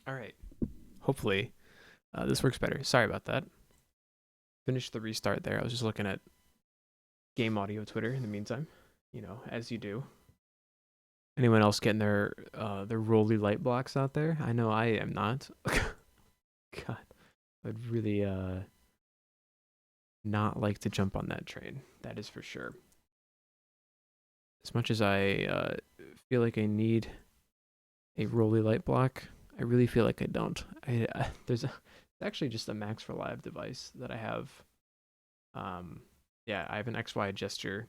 All right. Hopefully, this works better. Sorry about that. Finished the restart there. I was just looking at game audio Twitter in the meantime. You know, as you do. Anyone else getting their rolly light blocks out there? I know I am not. God, I'd really not like to jump on that train. That is for sure. As much as I feel like I need a rolly light block, I really feel like I don't. It's actually just a Max for Live device that I have. Yeah, I have an XY gesture,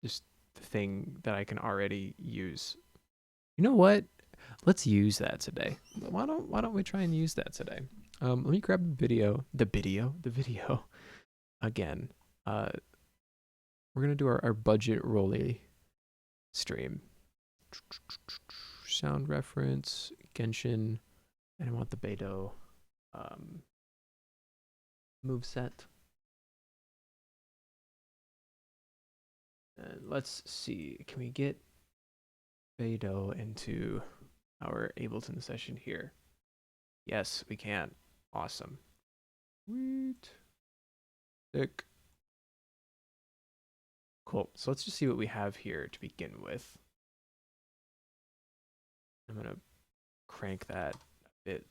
just thing that I can already use. You know what? Let's use that today. Why don't we try and use that today? Let me grab the video again. We're gonna do our budget rolly stream. Sound reference, Genshin, and I want the Beidou move set. And let's see, can we get Beidou into our Ableton session here? Yes, we can. Awesome. Sweet. Sick. Cool. So let's just see what we have here to begin with. I'm going to crank that a bit.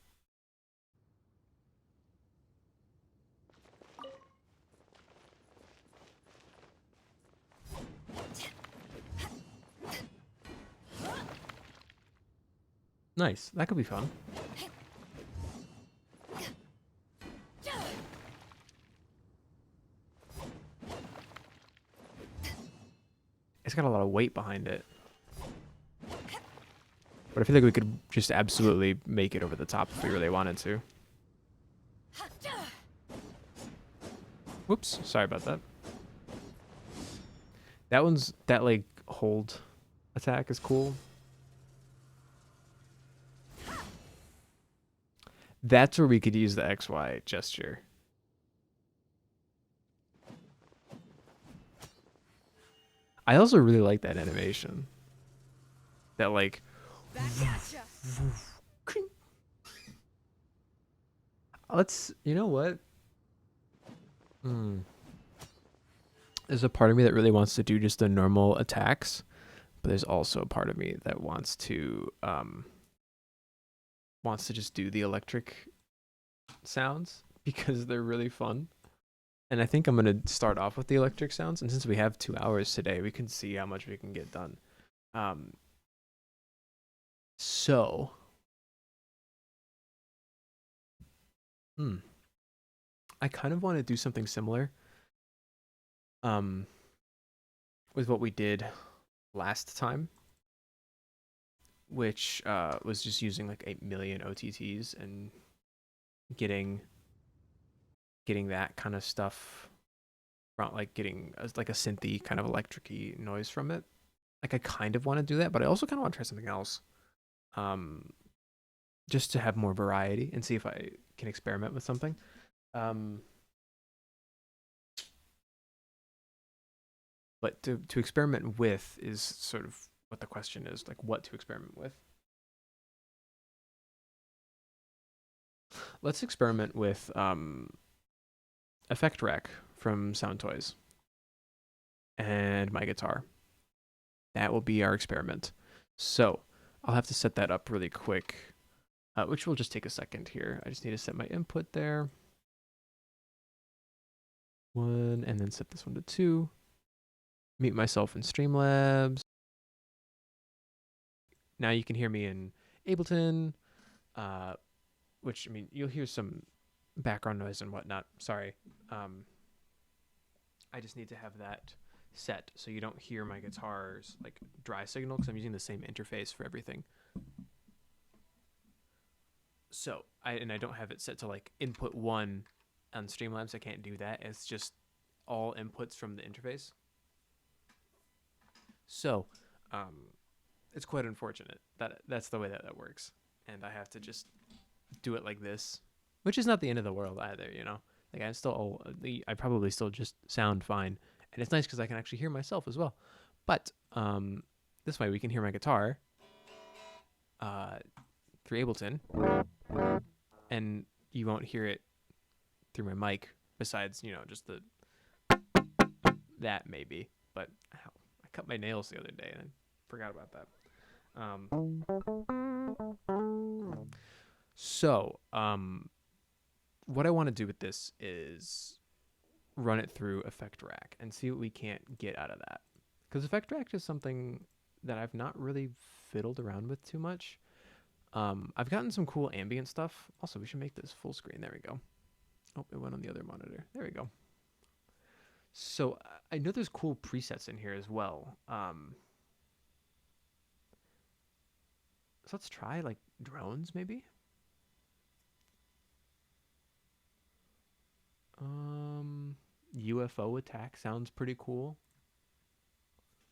Nice. That could be fun. It's got a lot of weight behind it. But I feel like we could just absolutely make it over the top if we really wanted to. Whoops. Sorry about that. That like hold attack is cool. That's where we could use the XY gesture. I also really like that animation. That like let's, you know what? There's a part of me that really wants to do just the normal attacks, but there's also a part of me that wants to just do the electric sounds because they're really fun. And I think I'm going to start off with the electric sounds. And since we have 2 hours today, we can see how much we can get done. So, I kind of want to do something similar with what we did last time, which was just using like 8 million OTTs and getting that kind of stuff from, like getting like a synthy kind of electric-y noise from it. Like I kind of want to do that, but I also kind of want to try something else, just to have more variety and see if I can experiment with something. But to experiment with is sort of what the question is, like what to experiment with. Let's experiment with Effect Rack from Sound Toys and my guitar. That will be our experiment. So I'll have to set that up really quick, which will just take a second here. I just need to set my input there. 1, and then set this one to 2. Mute myself in Streamlabs. Now you can hear me in Ableton, which, I mean, you'll hear some background noise and whatnot. Sorry. I just need to have that set so you don't hear my guitar's like dry signal because I'm using the same interface for everything. So I don't have it set to like input 1 on Streamlabs. I can't do that. It's just all inputs from the interface. So it's quite unfortunate that that's the way that works, and I have to just do it like this, which is not the end of the world either, you know. Like I probably still just sound fine, and it's nice because I can actually hear myself as well. But this way we can hear my guitar. through Ableton, and you won't hear it through my mic. Besides, just that maybe. But ow, I cut my nails the other day and I forgot about that. So, what I want to do with this is run it through Effect Rack and see what we can't get out of that. Because Effect Rack is something that I've not really fiddled around with too much. I've gotten some cool ambient stuff. Also, we should make this full screen. There we go. Oh, it went on the other monitor. There we go. So I know there's cool presets in here as well. So let's try like drones maybe. UFO attack sounds pretty cool.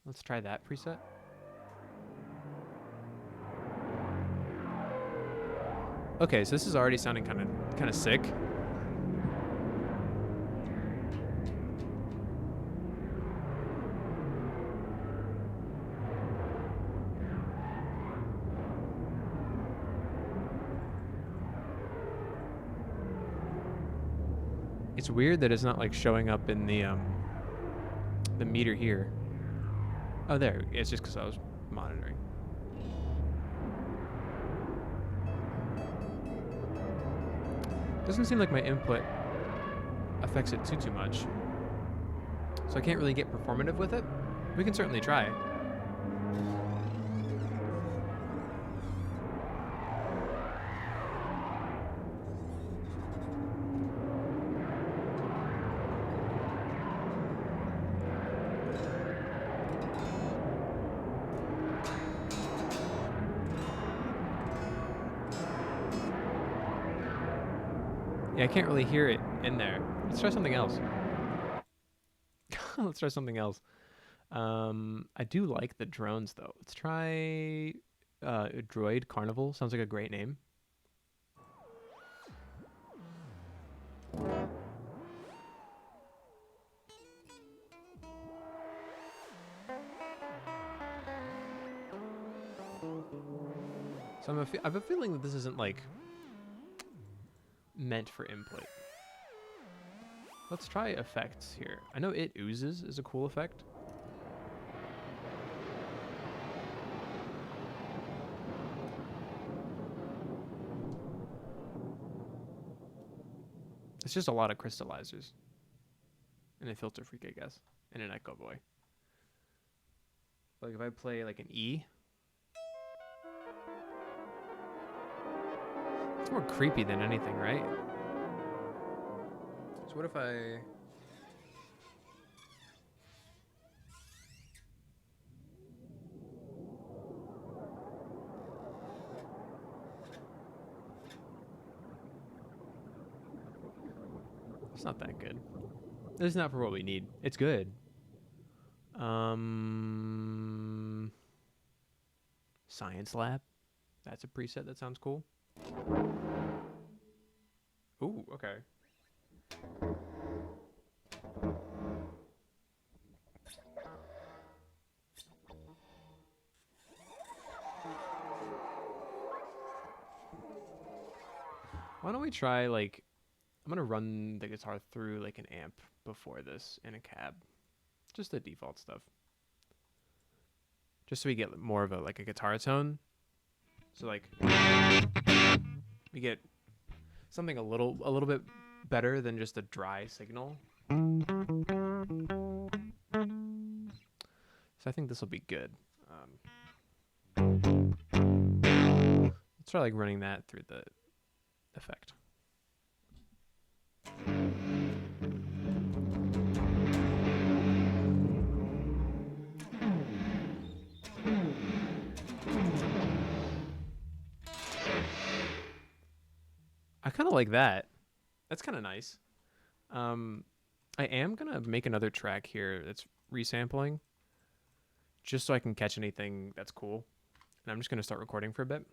Let's try that preset. Okay, so this is already sounding kind of sick. It's weird that it's not like showing up in the meter here. Oh, there. It's just because I was monitoring. Doesn't seem like my input affects it too much. So I can't really get performative with it. We can certainly try. Yeah, I can't really hear it in there. Let's try something else. Let's try something else. I do like the drones, though. Let's try Droid Carnival. Sounds like a great name. So I have a feeling that this isn't like meant for input. Let's try effects here. I know It Oozes is a cool effect. It's just a lot of crystallizers. And a filter freak, I guess. And an echo boy. Like if I play like an E. It's more creepy than anything, right? So what if I... It's not that good. This is not for what we need. It's good. Science Lab. That's a preset that sounds cool. Ooh, okay. Why don't we try, like, I'm going to run the guitar through, like, an amp before this in a cab. Just the default stuff. Just so we get more of a guitar tone. So, like, we get something a little bit better than just a dry signal. So I think this will be good. Let's try, like, running that through the effect. I kind of like that. That's kind of nice. I am going to make another track here that's resampling just so I can catch anything that's cool. And I'm just going to start recording for a bit.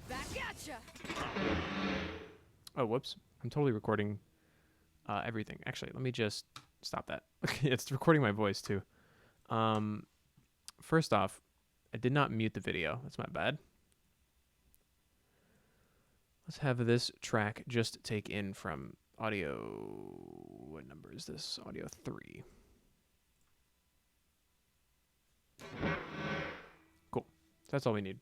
Back at ya. Oh, whoops. I'm totally recording everything. Actually, let me just stop that. It's recording my voice too. First off, I did not mute the video. That's my bad. Let's have this track just take in from audio. What number is this? Audio 3. Cool. That's all we need.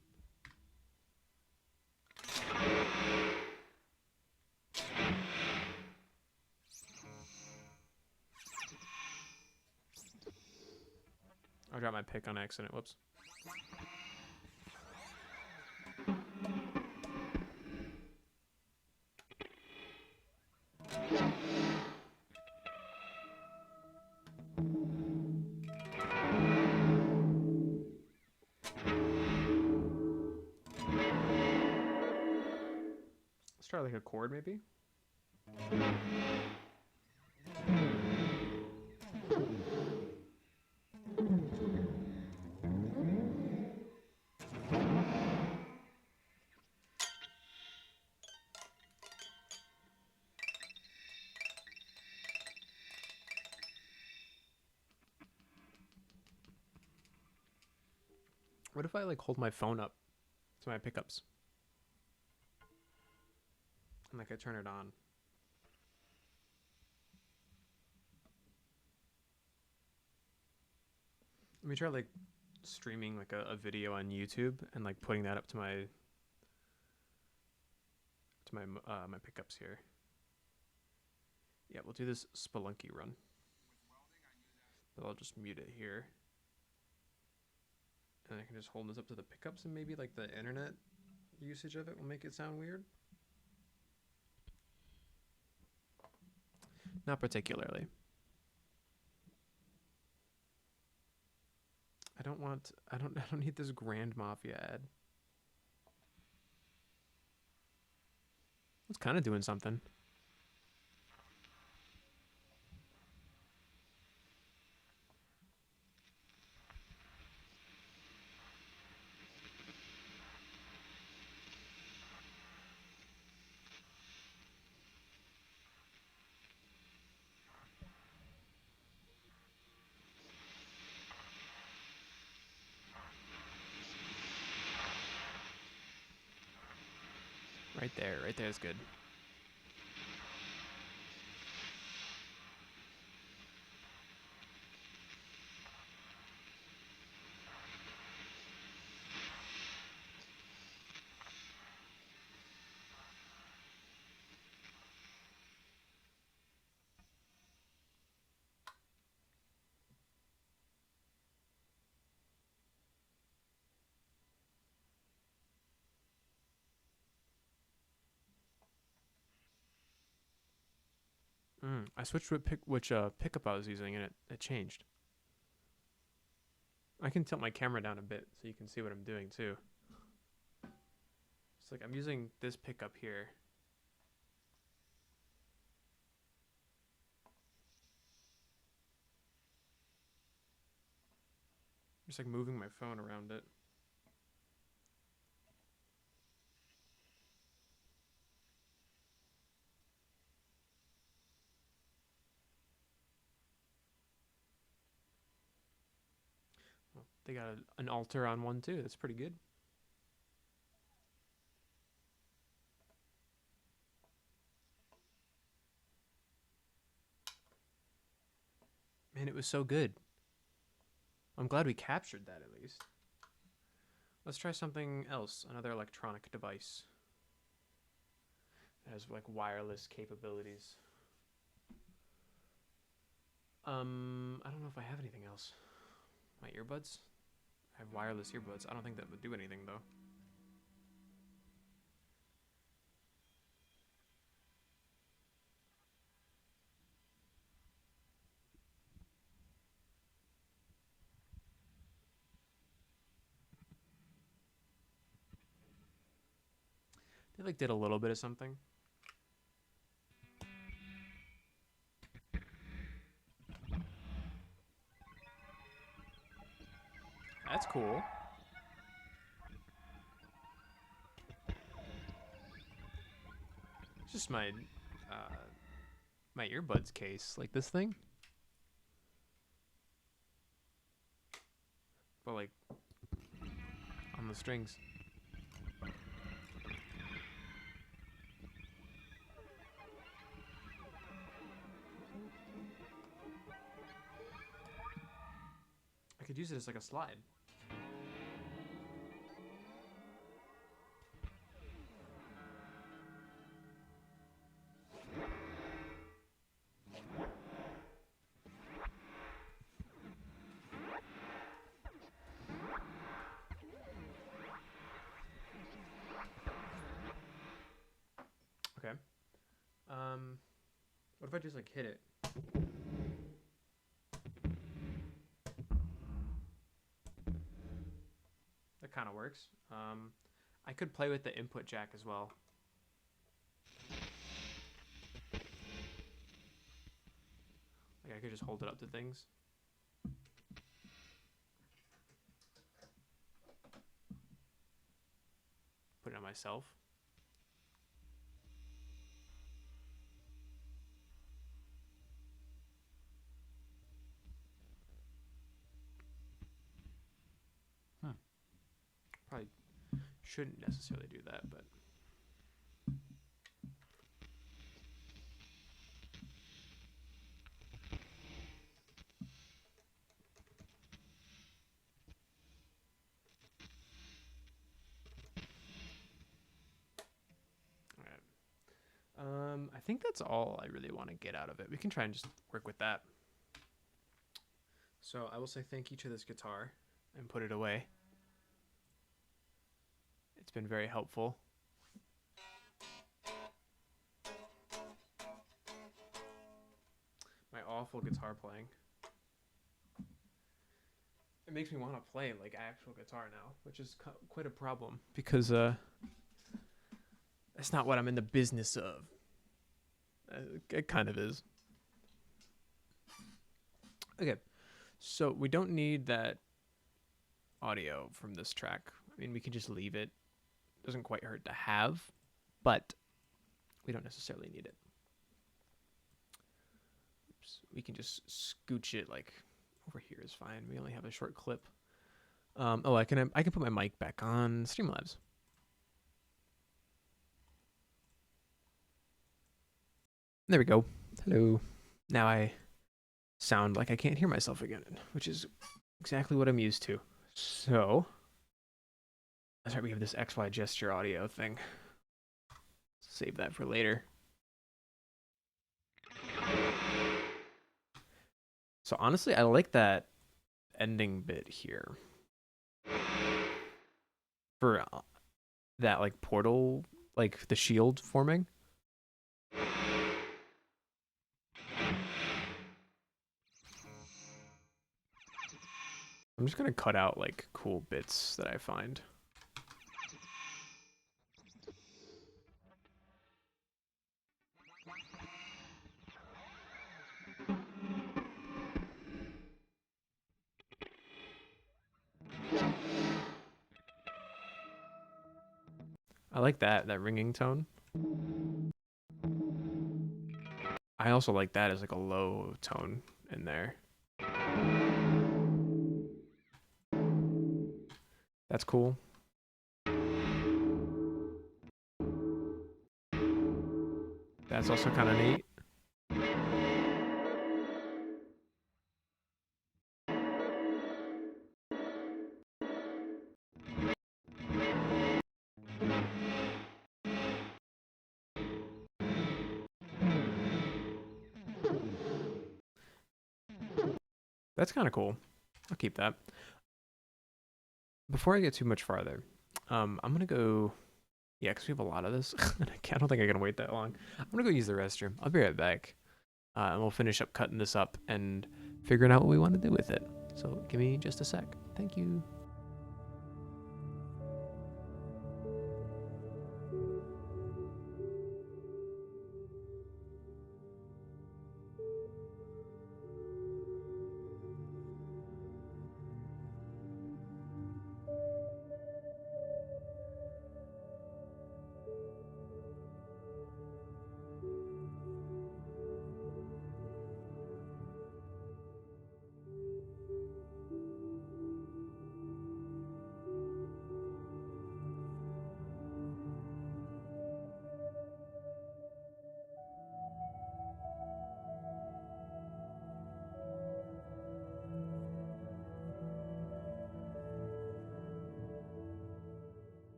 I dropped my pick on accident. Whoops. Let's try like a chord maybe. What if I like hold my phone up to my pickups? And like I turn it on. Let me try like streaming like a video on YouTube and like putting that up to my my pickups here. Yeah, we'll do this Spelunky run. But I'll just mute it here. And I can just hold this up to the pickups and maybe like the internet usage of it will make it sound weird. Not particularly. I don't need this Grand Mafia ad. It's kind of doing something. Right there is good. I switched which pickup I was using and it changed. I can tilt my camera down a bit so you can see what I'm doing too. It's like I'm using this pickup here. Just like moving my phone around it. Well, they got an altar on one too. That's pretty good. Man, it was so good. I'm glad we captured that at least. Let's try something else. Another electronic device. It has like wireless capabilities. I don't know if I have anything else. My earbuds? I have wireless earbuds. I don't think that would do anything though. They like did a little bit of something. That's cool. It's just my earbuds case, like this thing. But like the strings. I could use it as like a slide. Okay. What if I just like hit it? That kind of works. I could play with the input jack as well. Like I could just hold it up to things. Put it on myself. Probably shouldn't necessarily do that, but all right. I think that's all I really want to get out of it. We can try and just work with that. So I will say thank you to this guitar and put it away. It's been very helpful. My awful guitar playing. It makes me want to play like actual guitar now, which is quite a problem because that's not what I'm in the business of. It kind of is. Okay, so we don't need that audio from this track. I mean, we can just leave it. Doesn't quite hurt to have, but we don't necessarily need it. Oops. We can just scooch it like over here is fine. We only have a short clip. Oh, I can put my mic back on Streamlabs. There we go. Hello. Now I sound like I can't hear myself again, which is exactly what I'm used to. So, that's right, we have this XY gesture audio thing. Save that for later. So honestly, I like that ending bit here. For that like portal, like the shield forming. I'm just gonna cut out like cool bits that I find. I like that ringing tone. I also like that as like a low tone in there. That's cool. That's also kind of neat. That's kind of cool. I'll keep that. Before I get too much farther, I'm gonna go. Yeah, because we have a lot of this. I don't think I can wait that long. I'm gonna go use the restroom. I'll be right back, and we'll finish up cutting this up and figuring out what we want to do with it. So give me just a sec. Thank you.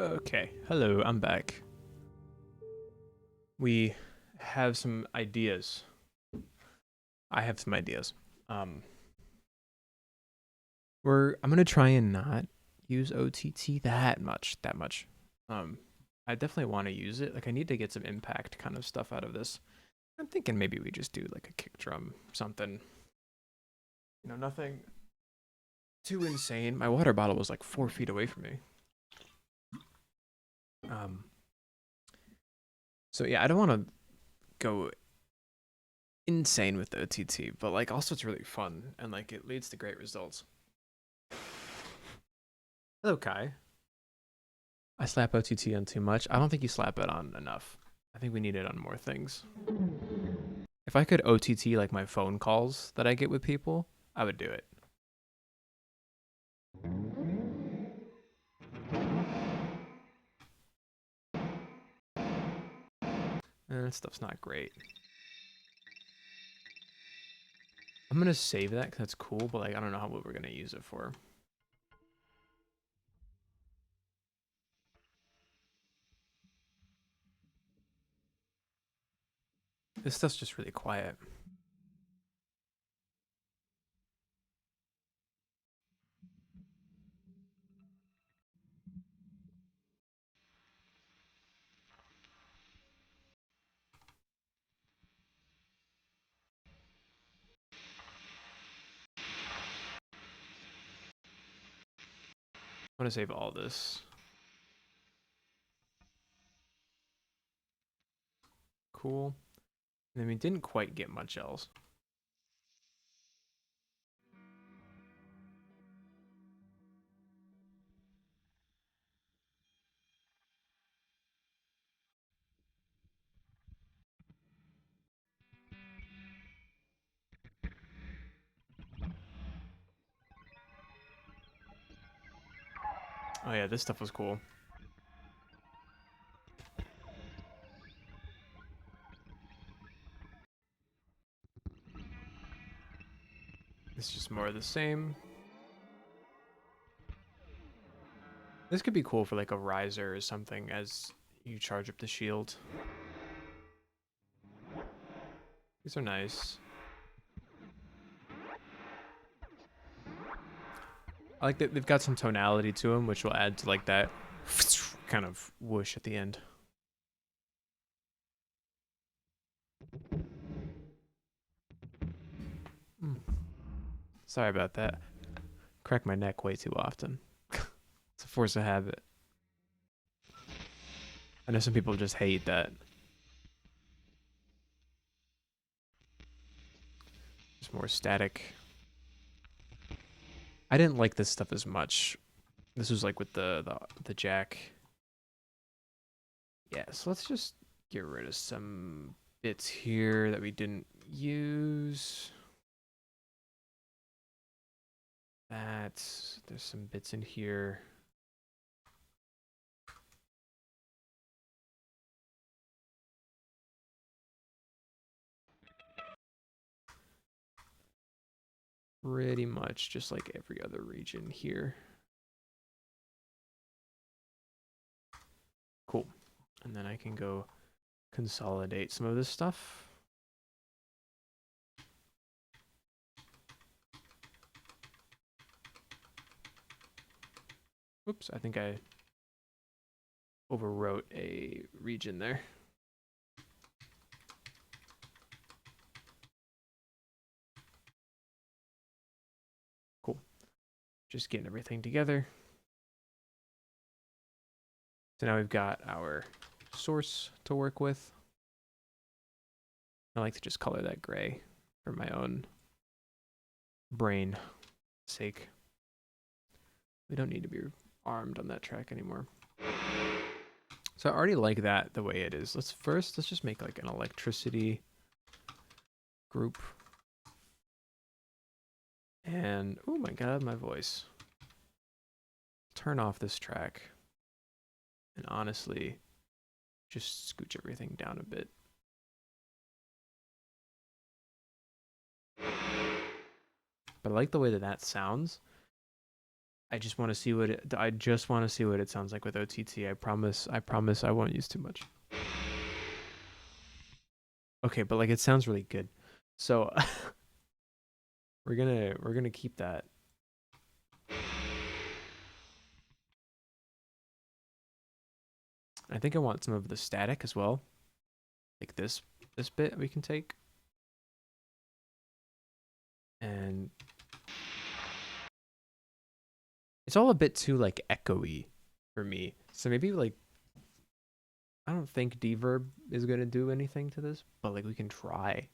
Okay, hello, I'm back. We have some ideas. I have some ideas. Um, I'm gonna try and not use OTT that much. Um, I definitely want to use it. Like, I need to get some impact kind of stuff out of this. I'm thinking maybe we just do like a kick drum, something. Nothing too insane. My water bottle was like 4 feet away from me. Um, so yeah, I don't want to go insane with the OTT, but like also it's really fun and like it leads to great results. Hello, Kai. I slap OTT on too much. I don't think you slap it on enough. I think we need it on more things. If I could OTT like my phone calls that I get with people, I would do it. That stuff's not great. I'm gonna save that because that's cool, but like I don't know what we're gonna use it for. This stuff's just really quiet. I'm gonna save all this. Cool. And then we didn't quite get much else. Oh yeah, this stuff was cool. It's just more of the same. This could be cool for like a riser or something as you charge up the shield. These are nice. I like that they've got some tonality to them, which will add to like that kind of whoosh at the end. Mm. Sorry about that. Crack my neck way too often. It's a force of habit. I know some people just hate that. Just more static. I didn't like this stuff as much. This was like with the jack. Yeah, so let's just get rid of some bits here that we didn't use. There's some bits in here. Pretty much just like every other region here. Cool. And then I can go consolidate some of this stuff. Oops, I think I overwrote a region there. Cool. Just getting everything together. So now we've got our source to work with. I like to just color that gray for my own brain sake. We don't need to be armed on that track anymore. So I already like that the way it is. Let's just make like an electricity group. And oh my god, my voice. Turn off this track. And honestly, just scooch everything down a bit. But I like the way that sounds. I just want to see what I just want to see what it sounds like with OTT. I promise. I promise I won't use too much. Okay, but like it sounds really good. So we're gonna keep that. I think I want some of the static as well. Like this bit we can take. And it's all a bit too like echoey for me. So maybe like I don't think deverb is gonna do anything to this, but like we can try.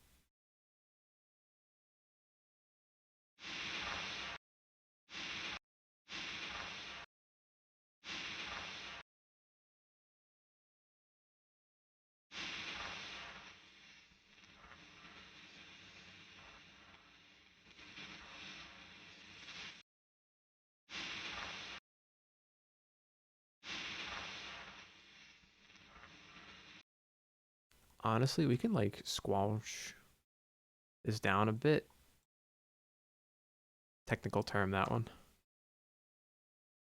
Honestly, we can like squash this down a bit. Technical term, that one.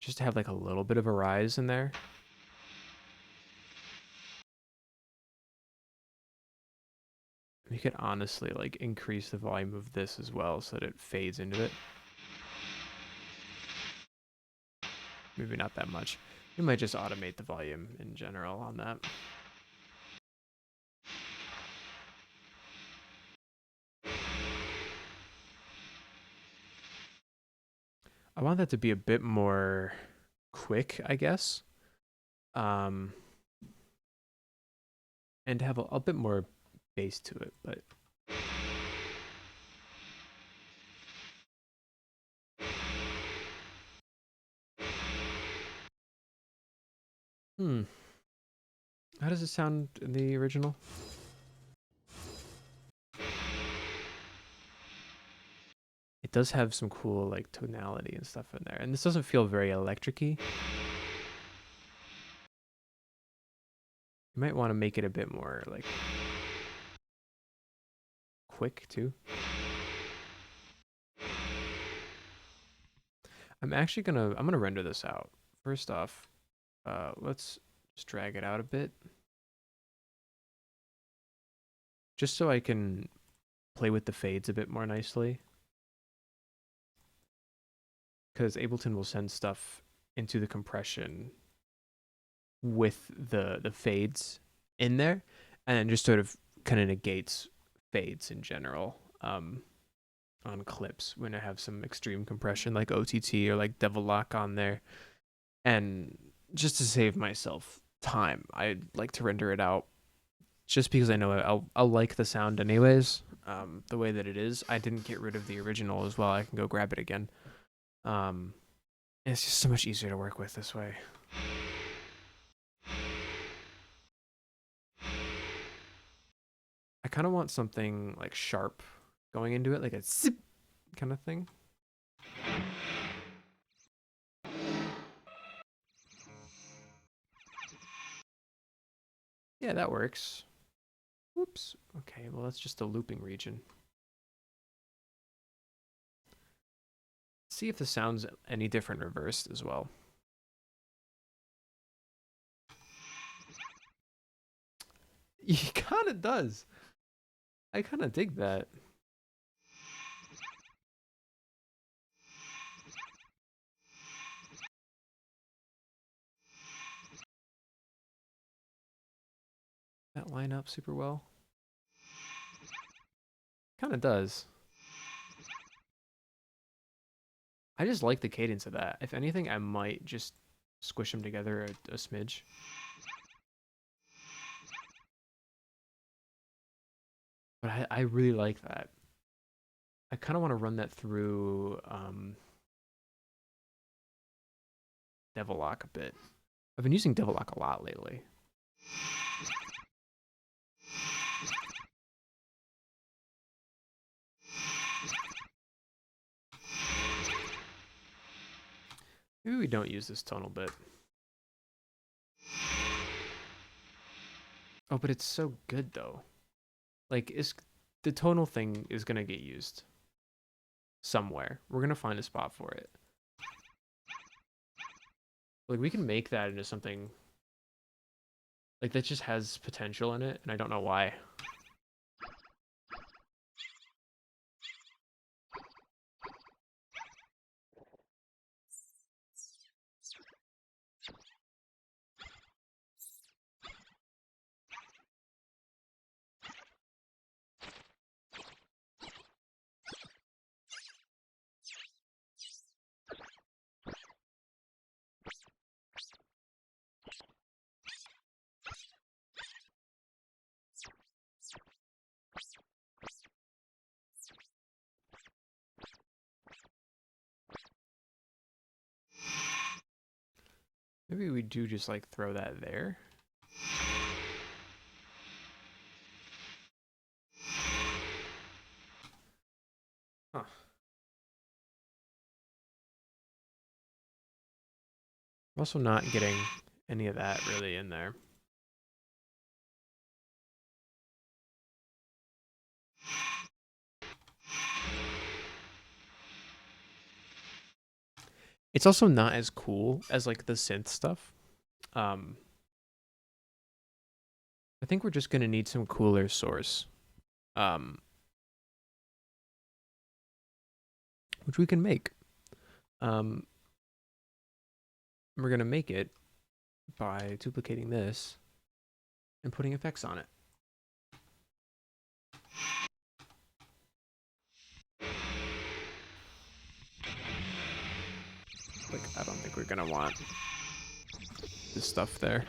Just to have like a little bit of a rise in there. We could honestly like increase the volume of this as well so that it fades into it. Maybe not that much. We might just automate the volume in general on that. I want that to be a bit more quick, I guess. And to have a bit more bass to it, but how does it sound in the original? It does have some cool like tonality and stuff in there, and this doesn't feel very electric-y. You might want to make it a bit more like quick too. I'm gonna render this out. First off, let's just drag it out a bit. Just so I can play with the fades a bit more nicely. Because Ableton will send stuff into the compression with the fades in there, and then just sort of kind of negates fades in general on clips when I have some extreme compression like OTT or like Devil Lock on there. And just to save myself time, I like to render it out just because I know I'll like the sound anyways. The way that it is, I didn't get rid of the original as well. I can go grab it again. It's just so much easier to work with this way. I kind of want something like sharp going into it, like a zip kind of thing. Yeah, that works. Whoops. Okay, well, that's just a looping region. See if the sound's any different reversed as well. He kind of does. I kind of dig that. That line up super well. Kind of does. I just like the cadence of that. If anything, I might just squish them together a smidge. But I really like that. I kind of want to run that through Devil Lock a bit. I've been using Devil Lock a lot lately. Maybe we don't use this tonal bit. Oh, but it's so good though. Like, the tonal thing is gonna get used somewhere. We're gonna find a spot for it. Like we can make that into something like that just has potential in it, and I don't know why. Maybe we do just like throw that there. Huh. I'm also not getting any of that really in there. It's also not as cool as like the synth stuff. Um, I think we're just gonna need some cooler source, um, which we can make. Um, we're gonna make it by duplicating this and putting effects on it. Like, I don't think we're gonna want this stuff there.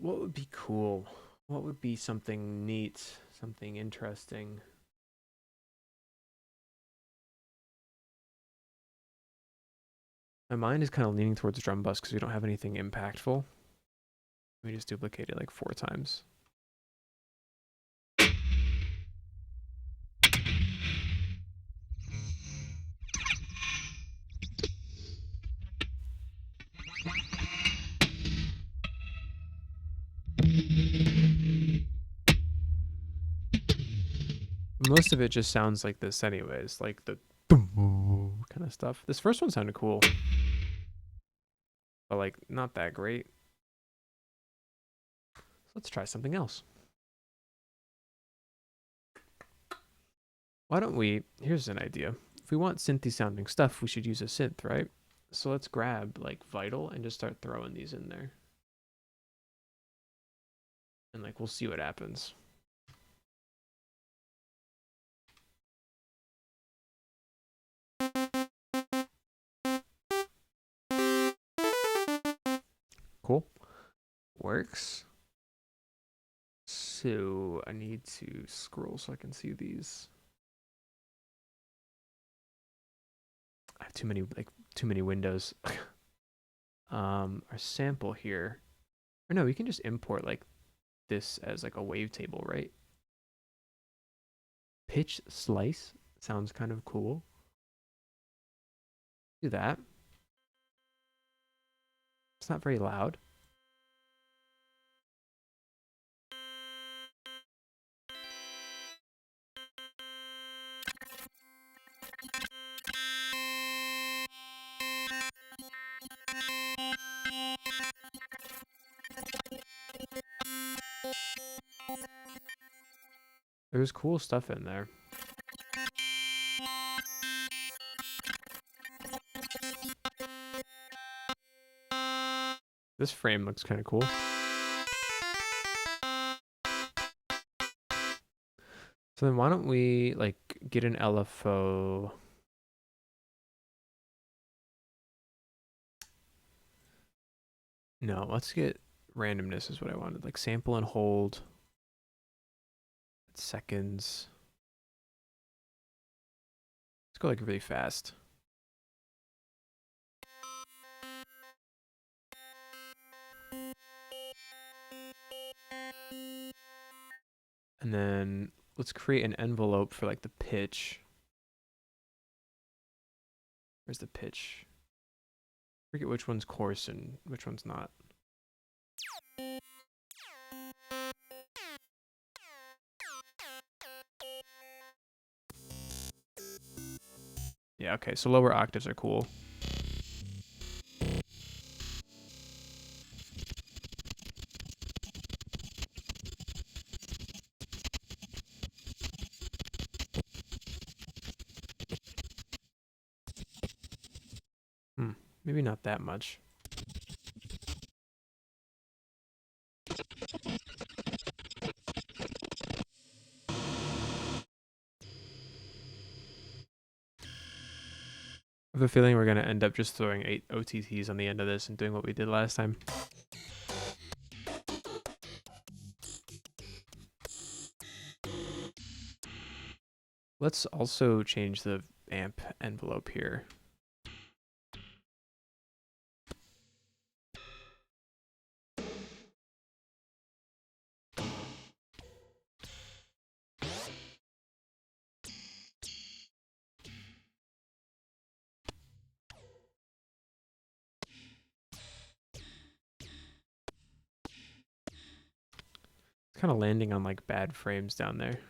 What would be cool? What would be something neat, something interesting? My mind is kind of leaning towards drum bus because we don't have anything impactful. We just duplicate it like 4 times. Most of it just sounds like this anyways, like the boom kind of stuff. This first one sounded cool, but like not that great. So let's try something else. Why don't we, here's an idea. If we want synthy sounding stuff, we should use a synth, right? So let's grab like Vital and just start throwing these in there. And like we'll see what happens. Cool. Works. So I need to scroll so I can see these. I have too many windows. Our sample here. Or no, we can just import like this as like a wavetable, right? Pitch slice sounds kind of cool. Do that. It's not very loud. There's cool stuff in there. This frame looks kind of cool. So then why don't we like get an LFO? No, let's get randomness is what I wanted. Like sample and hold. Seconds. Let's go like really fast. And then let's create an envelope for like the pitch. Where's the pitch? I forget which one's coarse and which one's not. Yeah, okay, so lower octaves are cool. Maybe not that much. I have a feeling we're going to end up just throwing 8 OTTs on the end of this and doing what we did last time. Let's also change the amp envelope here. Kind of landing on like bad frames down there.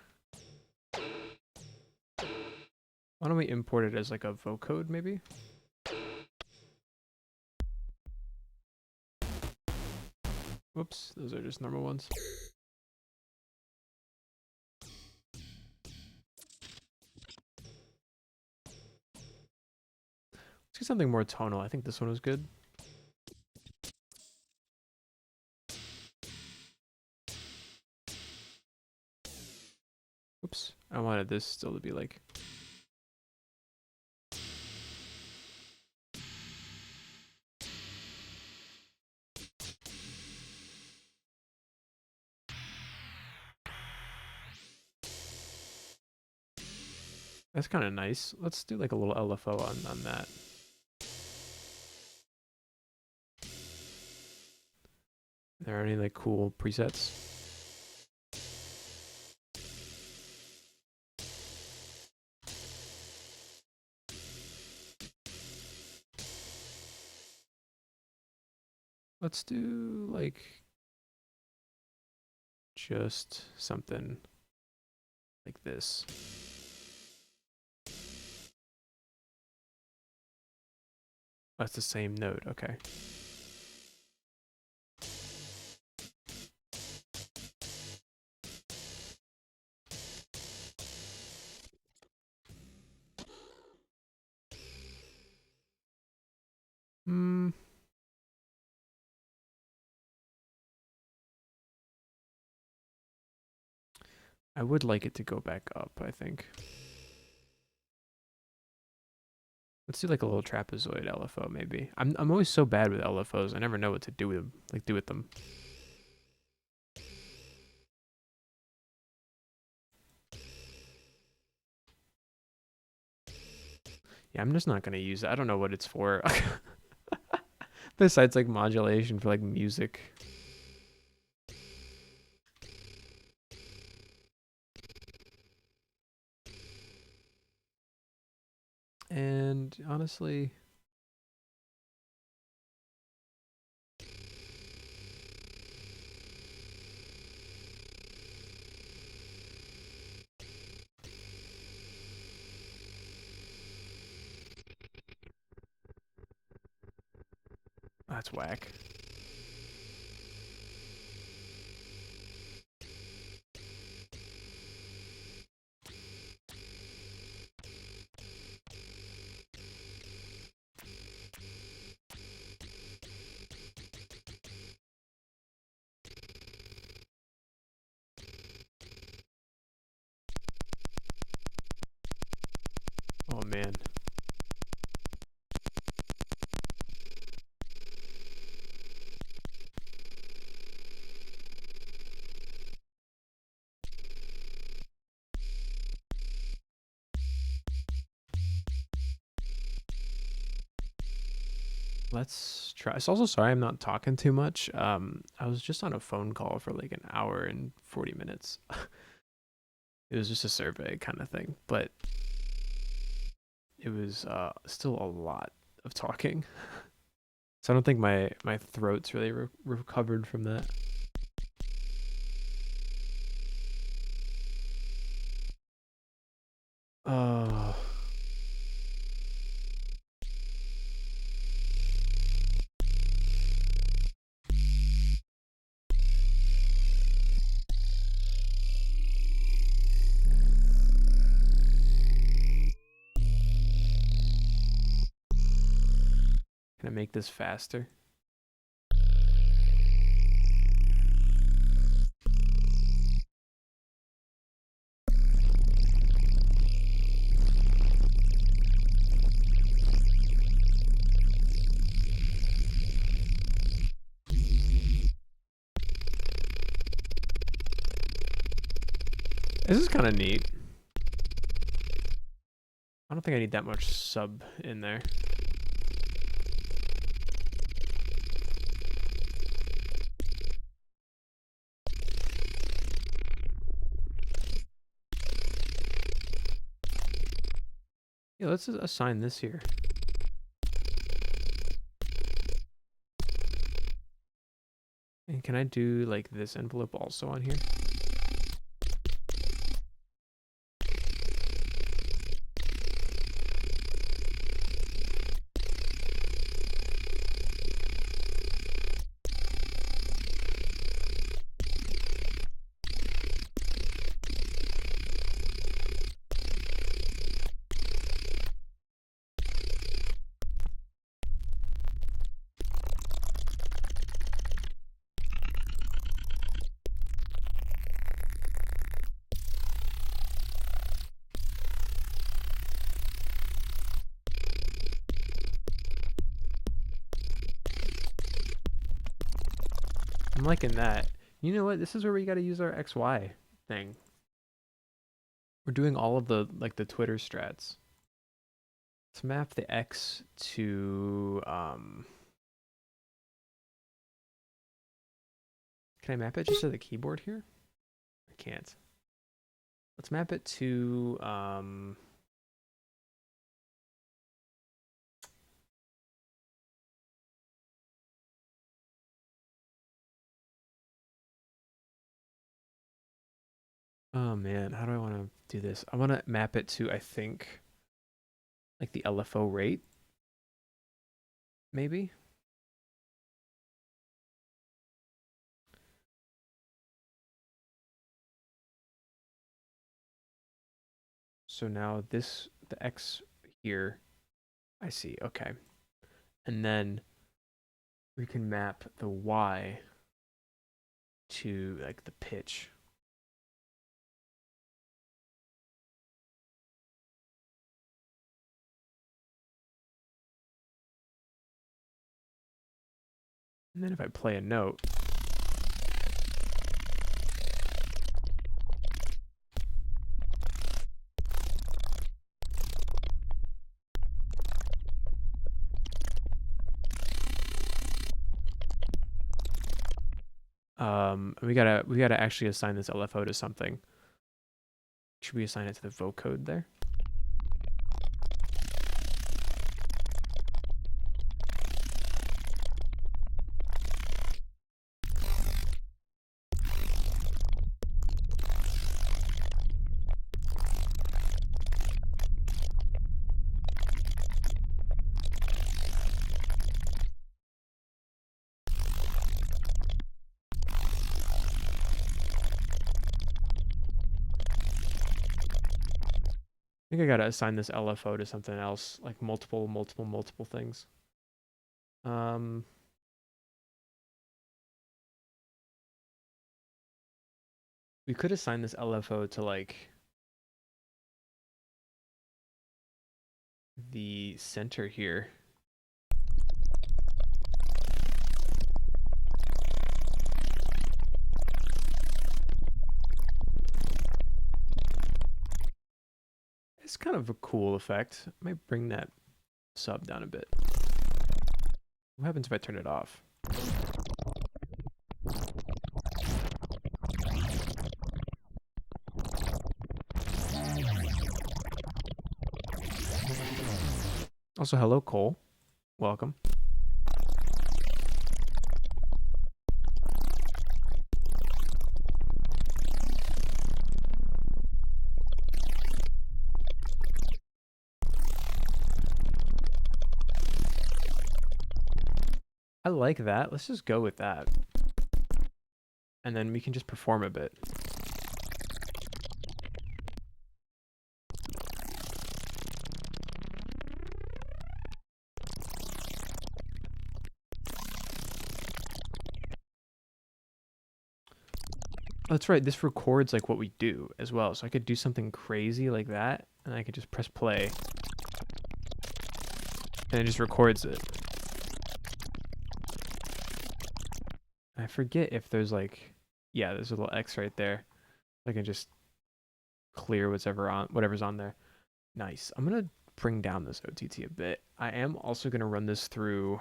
Why don't we import it as like a vocode maybe? Whoops, those are just normal ones. Let's get something more tonal. I think this one was good. Oops, I wanted this still to be like... That's kind of nice. Let's do like a little LFO on that. Are there any like cool presets? Let's do like just something like this. That's the same note, okay. I would like it to go back up, I think. Let's do like a little trapezoid LFO maybe. I'm always so bad with LFOs. I never know what to do with them. Do with them. Yeah, I'm just not gonna use it. I don't know what it's for. Besides like modulation for like music. And honestly, that's whack. Oh man. Let's try. It's also sorry I'm not talking too much. I was just on a phone call for like an hour and 40 minutes. It was just a survey kind of thing, but it was still a lot of talking. So I don't think my throat's really recovered from that. Oh. Can I make this faster? This is kind of neat. I don't think I need that much sub in there. Yeah, let's just assign this here. And can I do like this envelope also on here? I'm liking that. You know what? This is where we got to use our XY thing. We're doing all of the like the Twitter strats. Let's map the X to can I map it just to the keyboard here? I can't. Let's map it to oh man, how do I want to do this? I want to map it to, I think, like the LFO rate, maybe. So now this, the X here, I see, okay. And then we can map the Y to like the pitch. And then if I play a note, we gotta actually assign this LFO to something. Should we assign it to the vocode there? I think I gotta assign this LFO to something else, like multiple things. We could assign this LFO to like the center here. It's kind of a cool effect. I might bring that sub down a bit. What happens if I turn it off? Also, hello, Cole. Welcome. I like that. Let's just go with that. And then we can just perform a bit. that's right. This records like what we do as well. So I could do something crazy like that, and I could just press play, and it just records it. I forget if there's like, yeah, there's a little X right there. I can just clear whatever's on there. Nice. I'm gonna bring down this OTT a bit. I am also gonna run this through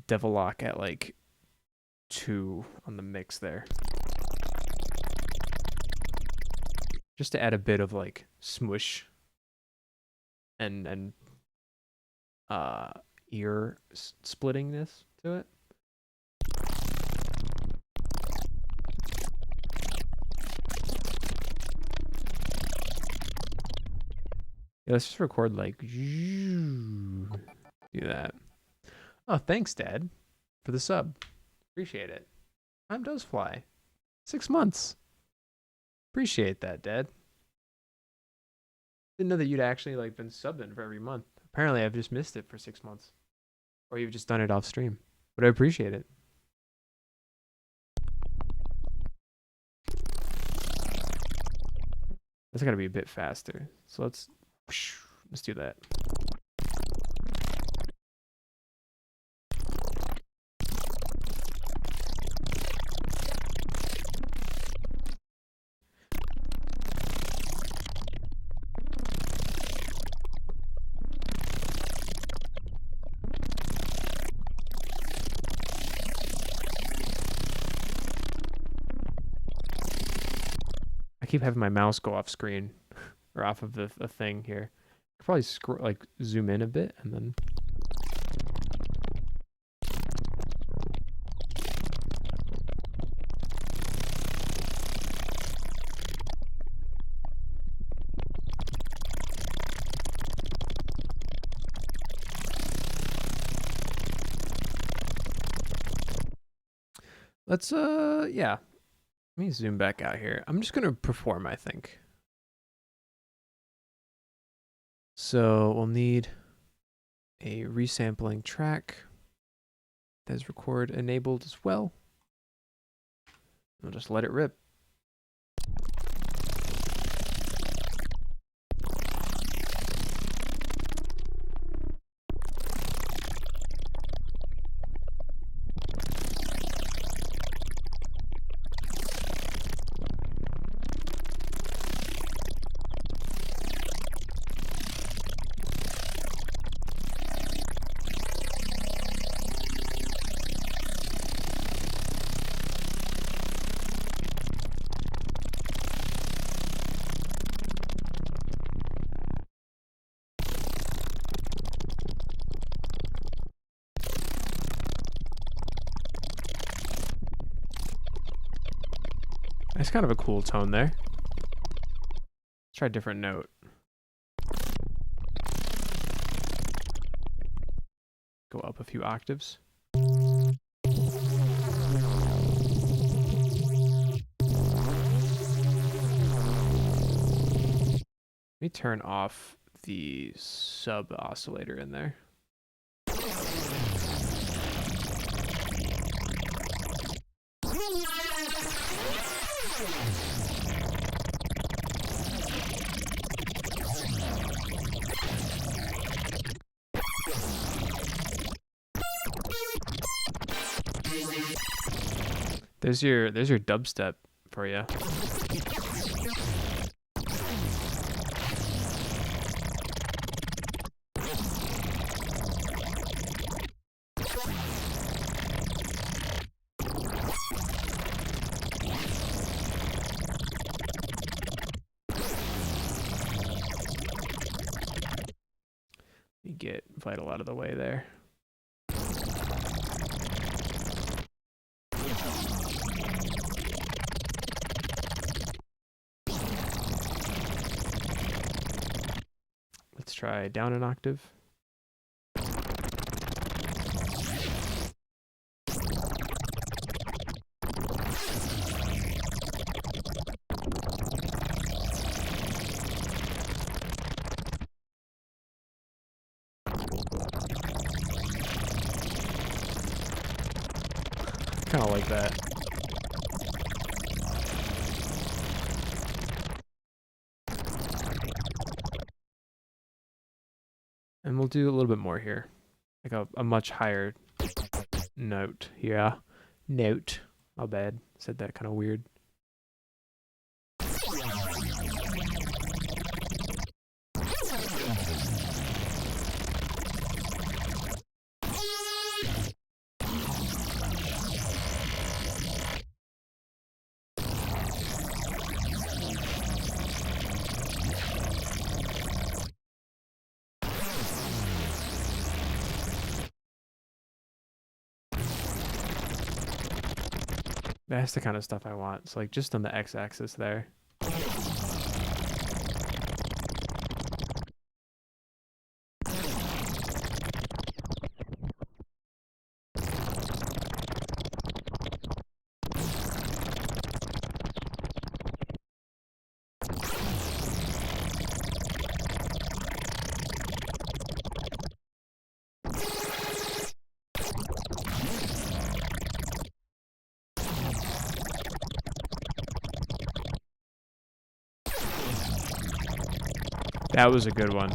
Devolock at like 2 on the mix there, just to add a bit of like smush and ear splittingness to it. Yeah, let's just record like do that. Oh, thanks, Dad, for the sub. Appreciate it. Time does fly. 6 months. Appreciate that, Dad. Didn't know that you'd actually like been subbing for every month. Apparently, I've just missed it for 6 months, or you've just done it off stream. But I appreciate it. That's gotta be a bit faster. So let's do that. I keep having my mouse go off screen or off of the thing here. I could probably like zoom in a bit and then. Let's yeah. Let me zoom back out here. I'm just gonna perform, I think. So we'll need a resampling track that's record enabled as well. We'll just let it rip. It's kind of a cool tone there. Let's try a different note. Go up a few octaves. Let me turn off the sub oscillator in there. There's your dubstep for you. You get Vital out of the way there. Let's try down an octave. Kind of like that. And we'll do a little bit more here. Like a much higher note. Yeah. Note. My bad. Said that kind of weird. That's the kind of stuff I want. So like just on the x-axis there. That was a good one.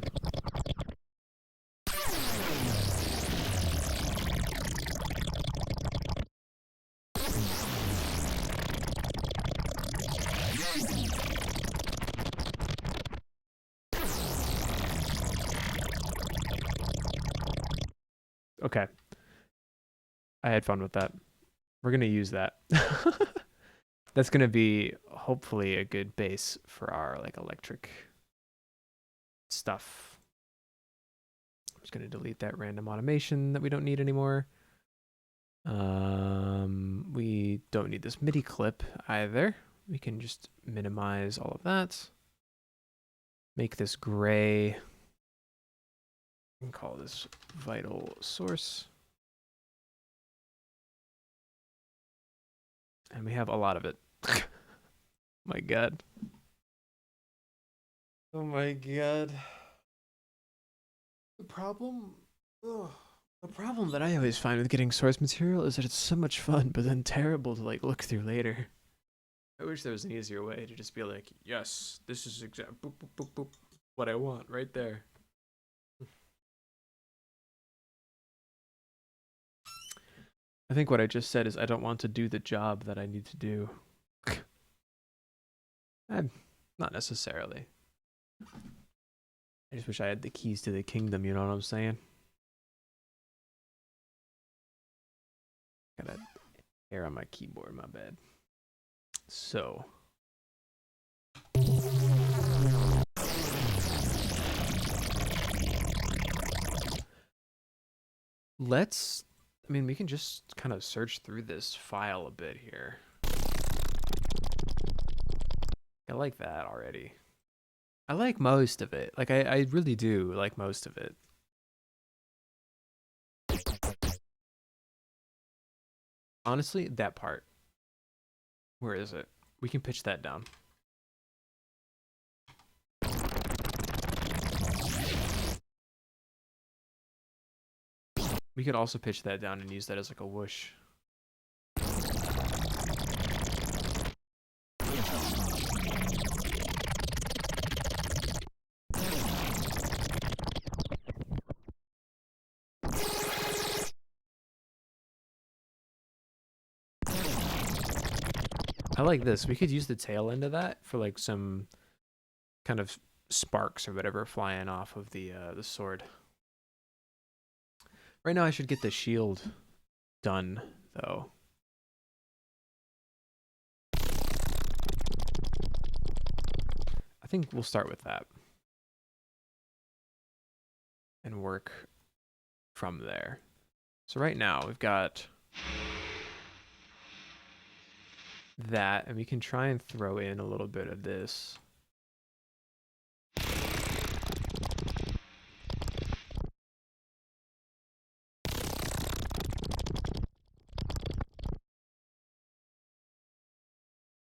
Okay. I had fun with that. We're going to use that. That's going to be hopefully a good base for our like electric stuff. I'm just going to delete that random automation that we don't need anymore. We don't need this MIDI clip either. We can just minimize all of that. Make this gray. And call this vital source. And we have a lot of it. My God. Oh my God. The problem that I always find with getting source material is that it's so much fun, but then terrible to like look through later. I wish there was an easier way to just be like, yes, this is exactly what I want right there. I think what I just said is I don't want to do the job that I need to do. Not necessarily. I just wish I had the keys to the kingdom, you know what I'm saying? Got a hair on my keyboard, my bad. So. I mean, we can just kind of search through this file a bit here. I like that already. I like most of it. Like, I really do like most of it. Honestly, that part. Where is it? We can pitch that down. We could also pitch that down and use that as like a whoosh. I like this. We could use the tail end of that for like some kind of sparks or whatever flying off of the sword. Right now I should get the shield done though. I think we'll start with that and work from there. So right now we've got that, and we can try and throw in a little bit of this.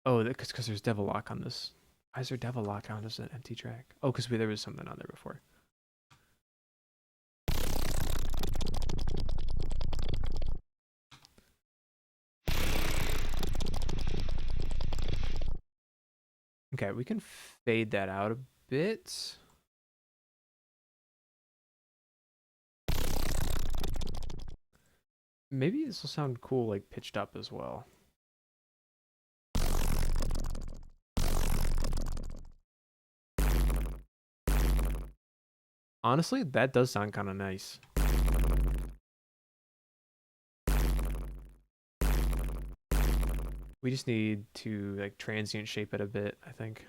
Oh, because there's devil lock on this. Why is there devil lock on this an empty track? Oh, because there was something on there before. Okay, we can fade that out a bit. Maybe this will sound cool, like pitched up as well. Honestly, that does sound kind of nice. We just need to like transient shape it a bit, I think.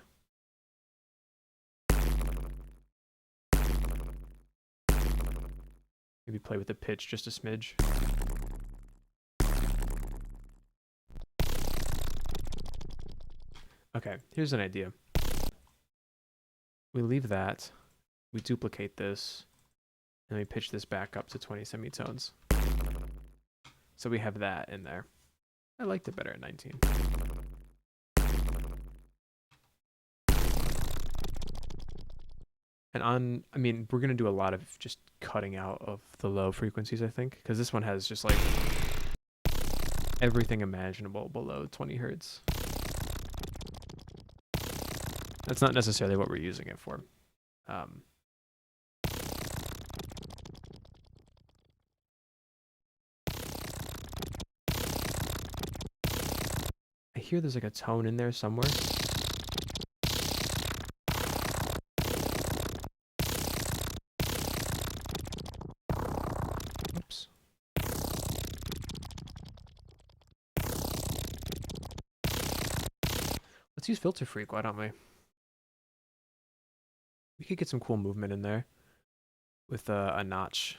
Maybe play with the pitch just a smidge. Okay, here's an idea. We leave that, we duplicate this, and we pitch this back up to 20 semitones. So we have that in there. I liked it better at 19. And I mean, we're going to do a lot of just cutting out of the low frequencies, I think, because this one has just like everything imaginable below 20 hertz. That's not necessarily what we're using it for. I hear there's like a tone in there somewhere. Oops. Let's use Filter Freak, why don't we? We could get some cool movement in there with a notch.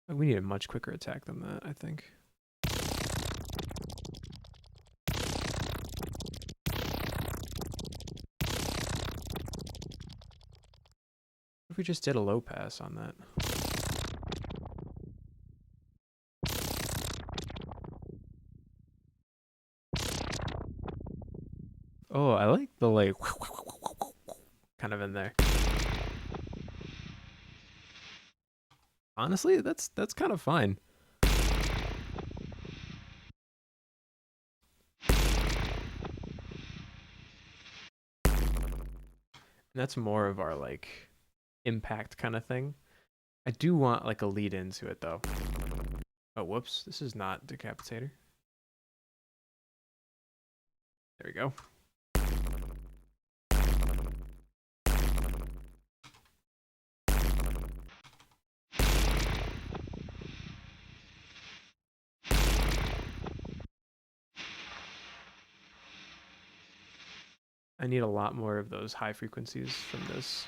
We need a much quicker attack than that, I think. What if we just did a low pass on that? Oh, I like the like kind of in there. Honestly, that's kind of fine. That's more of our like impact kind of thing. I do want like a lead into it though. Oh, whoops. This is not Decapitator. There we go. I need a lot more of those high frequencies from this.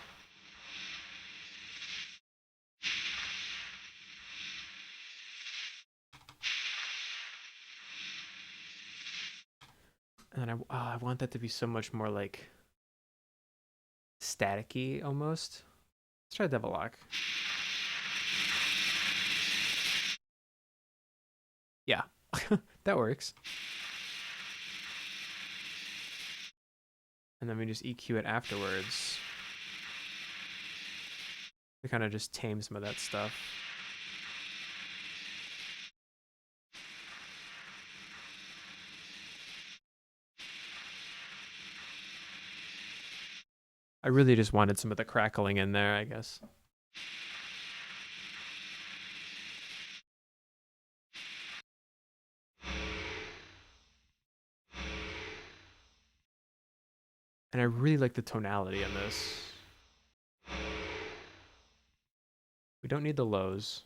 And I want that to be so much more like staticky almost. Let's try Devil Lock. Yeah, that works. And then we just EQ it afterwards to kind of just tame some of that stuff. I really just wanted some of the crackling in there, I guess. And I really like the tonality in this. We don't need the lows.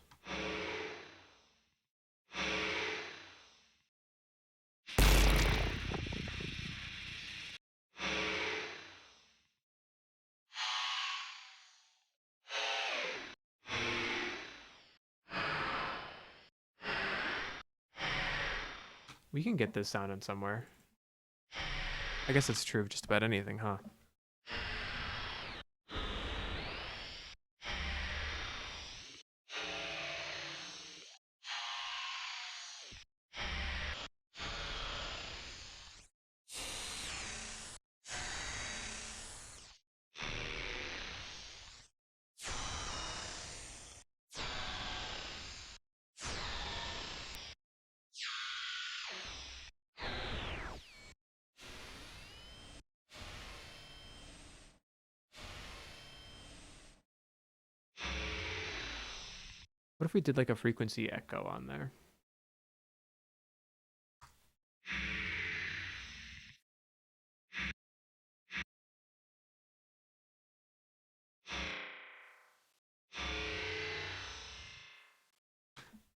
We can get this sounding somewhere. I guess it's true of just about anything, huh? What if we did like a frequency echo on there?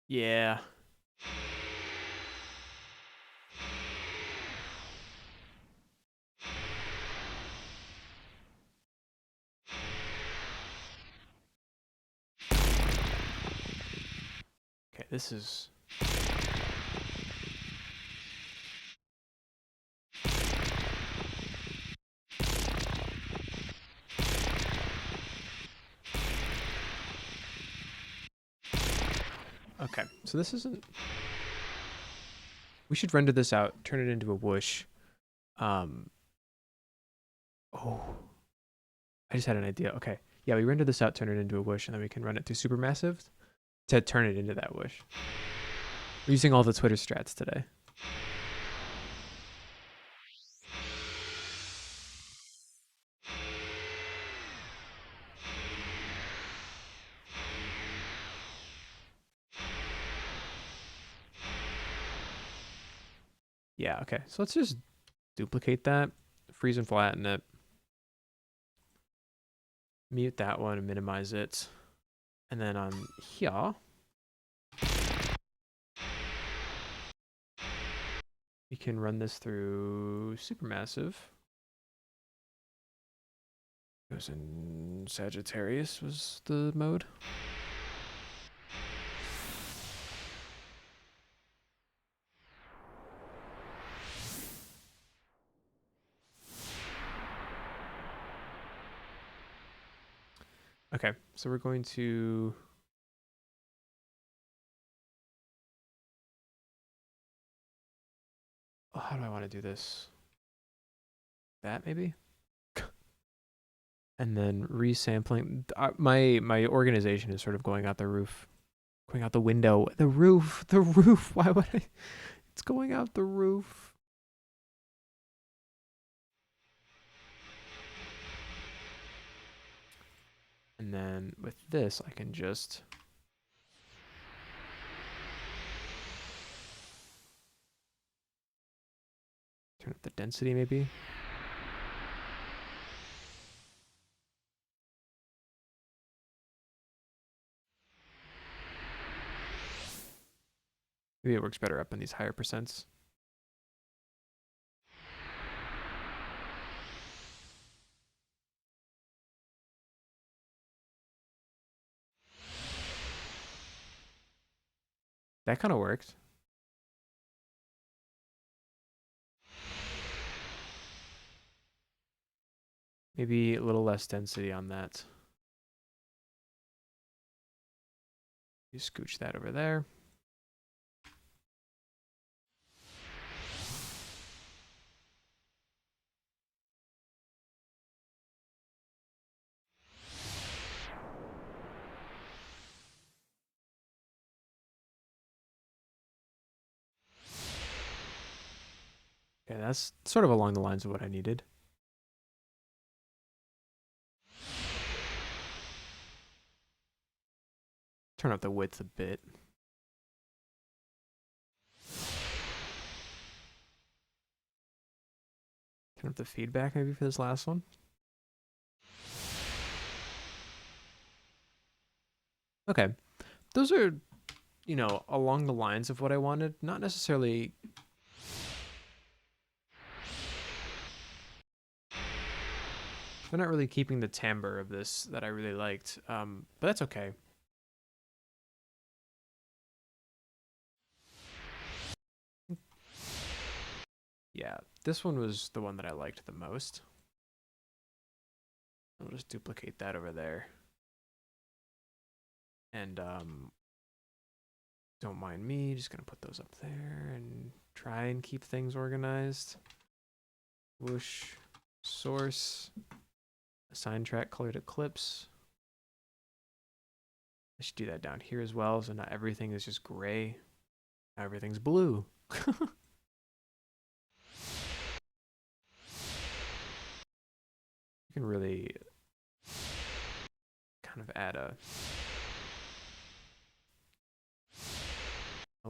Yeah. Okay, this is... Okay, so this isn't... We should render this out, turn it into a whoosh. Oh, I just had an idea. Okay, yeah, we render this out, turn it into a whoosh, and then we can run it through Supermassive to turn it into that whoosh. We're using all the Twitter strats today. Yeah, okay, so let's just duplicate that, freeze and flatten it, mute that one and minimize it. And then on here, we can run this through Supermassive. It was in Sagittarius was the mode. Okay, so we're going to... Oh, how do I want to do this? That maybe? And then resampling. My organization is sort of going out the roof. Going out the window. The roof. The roof. Why would I? It's going out the roof. And then with this, I can just... turn up the density maybe. Maybe it works better up in these higher percents. That kind of works. Maybe a little less density on that. You scooch that over there. Okay, that's sort of along the lines of what I needed. Turn up the width a bit. Turn up the feedback maybe for this last one. Okay. Those are, you know, along the lines of what I wanted. Not necessarily... They're not really keeping the timbre of this that I really liked. But that's okay. Yeah, this one was the one that I liked the most. I'll just duplicate that over there. And don't mind me, just gonna put those up there and try and keep things organized. Whoosh, source, assign track colored eclipse. I should do that down here as well, so not everything is just gray. Now everything's blue. You can really kind of add a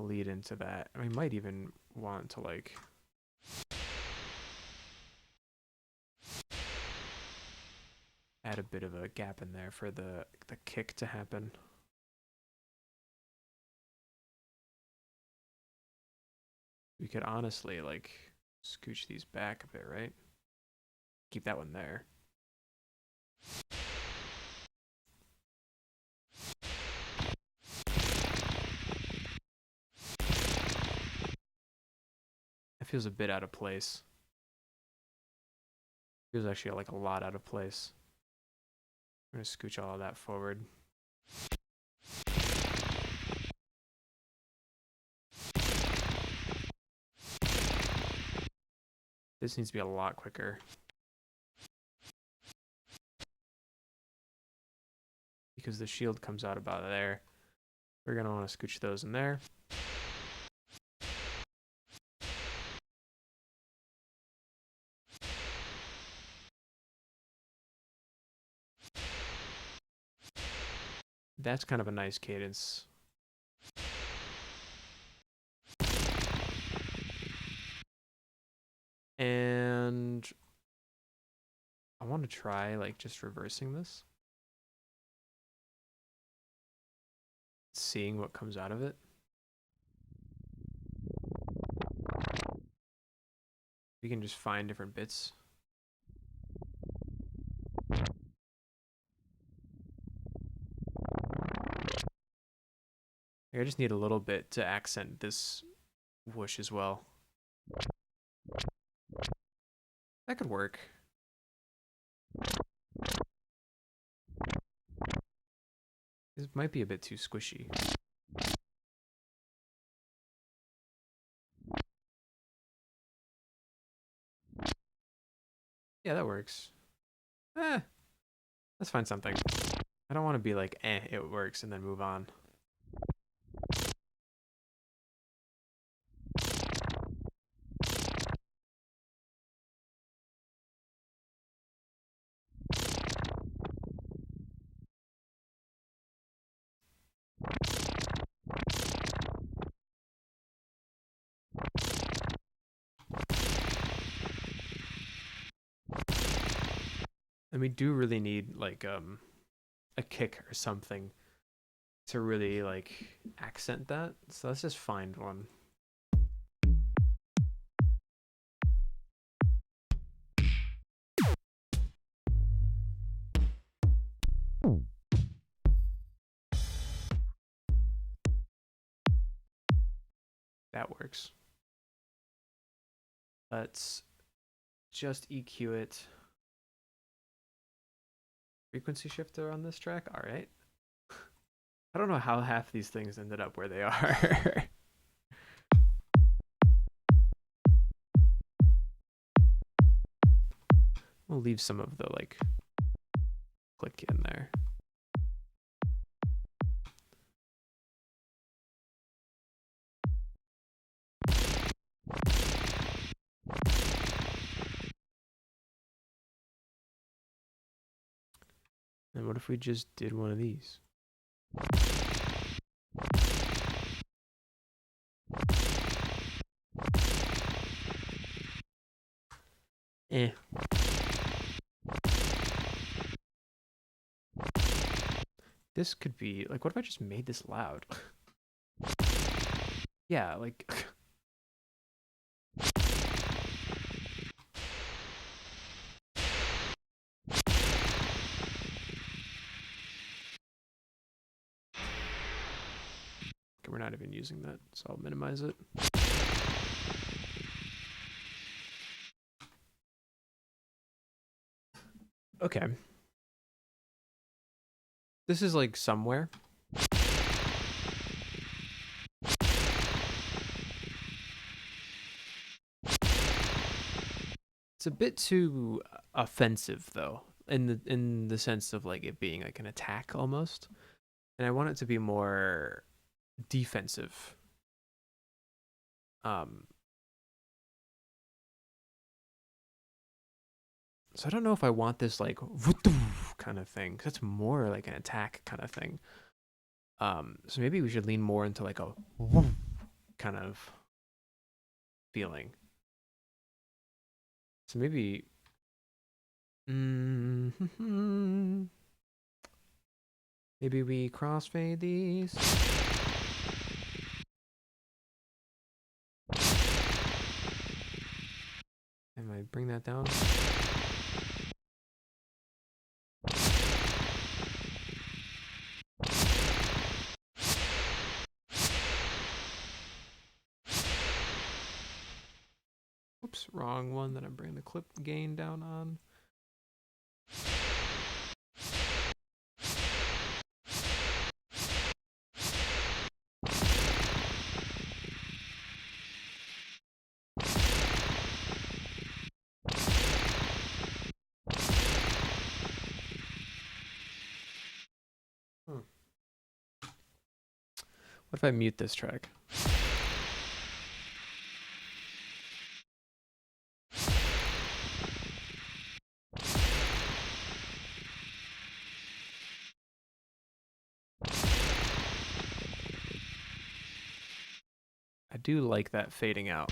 lead into that. We might even want to like add a bit of a gap in there for the kick to happen. We could honestly like scooch these back a bit, right? Keep that one there. That feels a bit out of place. Feels actually like a lot out of place. I'm gonna scooch all of that forward. This needs to be a lot quicker. Because the shield comes out about there. We're gonna want to scooch those in there. That's kind of a nice cadence. And I want to try like just reversing this. Seeing what comes out of it. We can just find different bits. I just need a little bit to accent this whoosh as well. That could work. This might be a bit too squishy. Yeah, that works. Let's find something. I don't want to be like, it works and then move on. And we do really need like a kick or something to really like accent that. So let's just find one. That works. Let's just EQ it. Frequency shifter on this track? All right. I don't know how half these things ended up where they are. We'll leave some of the like click in there. And what if we just did one of these? This could be like, what if I just made this loud? Yeah, like we're not even using that, so I'll minimize it. Okay. This is like somewhere. It's a bit too offensive though, in the sense of like it being like an attack almost. And I want it to be more defensive. So I don't know if I want this like kind of thing, because it's more like an attack kind of thing. So maybe we should lean more into like a kind of feeling. So maybe maybe we crossfade these. And I bring that down. Oops, wrong one that I'm bringing the clip gain down on. What if I mute this track? I do like that fading out.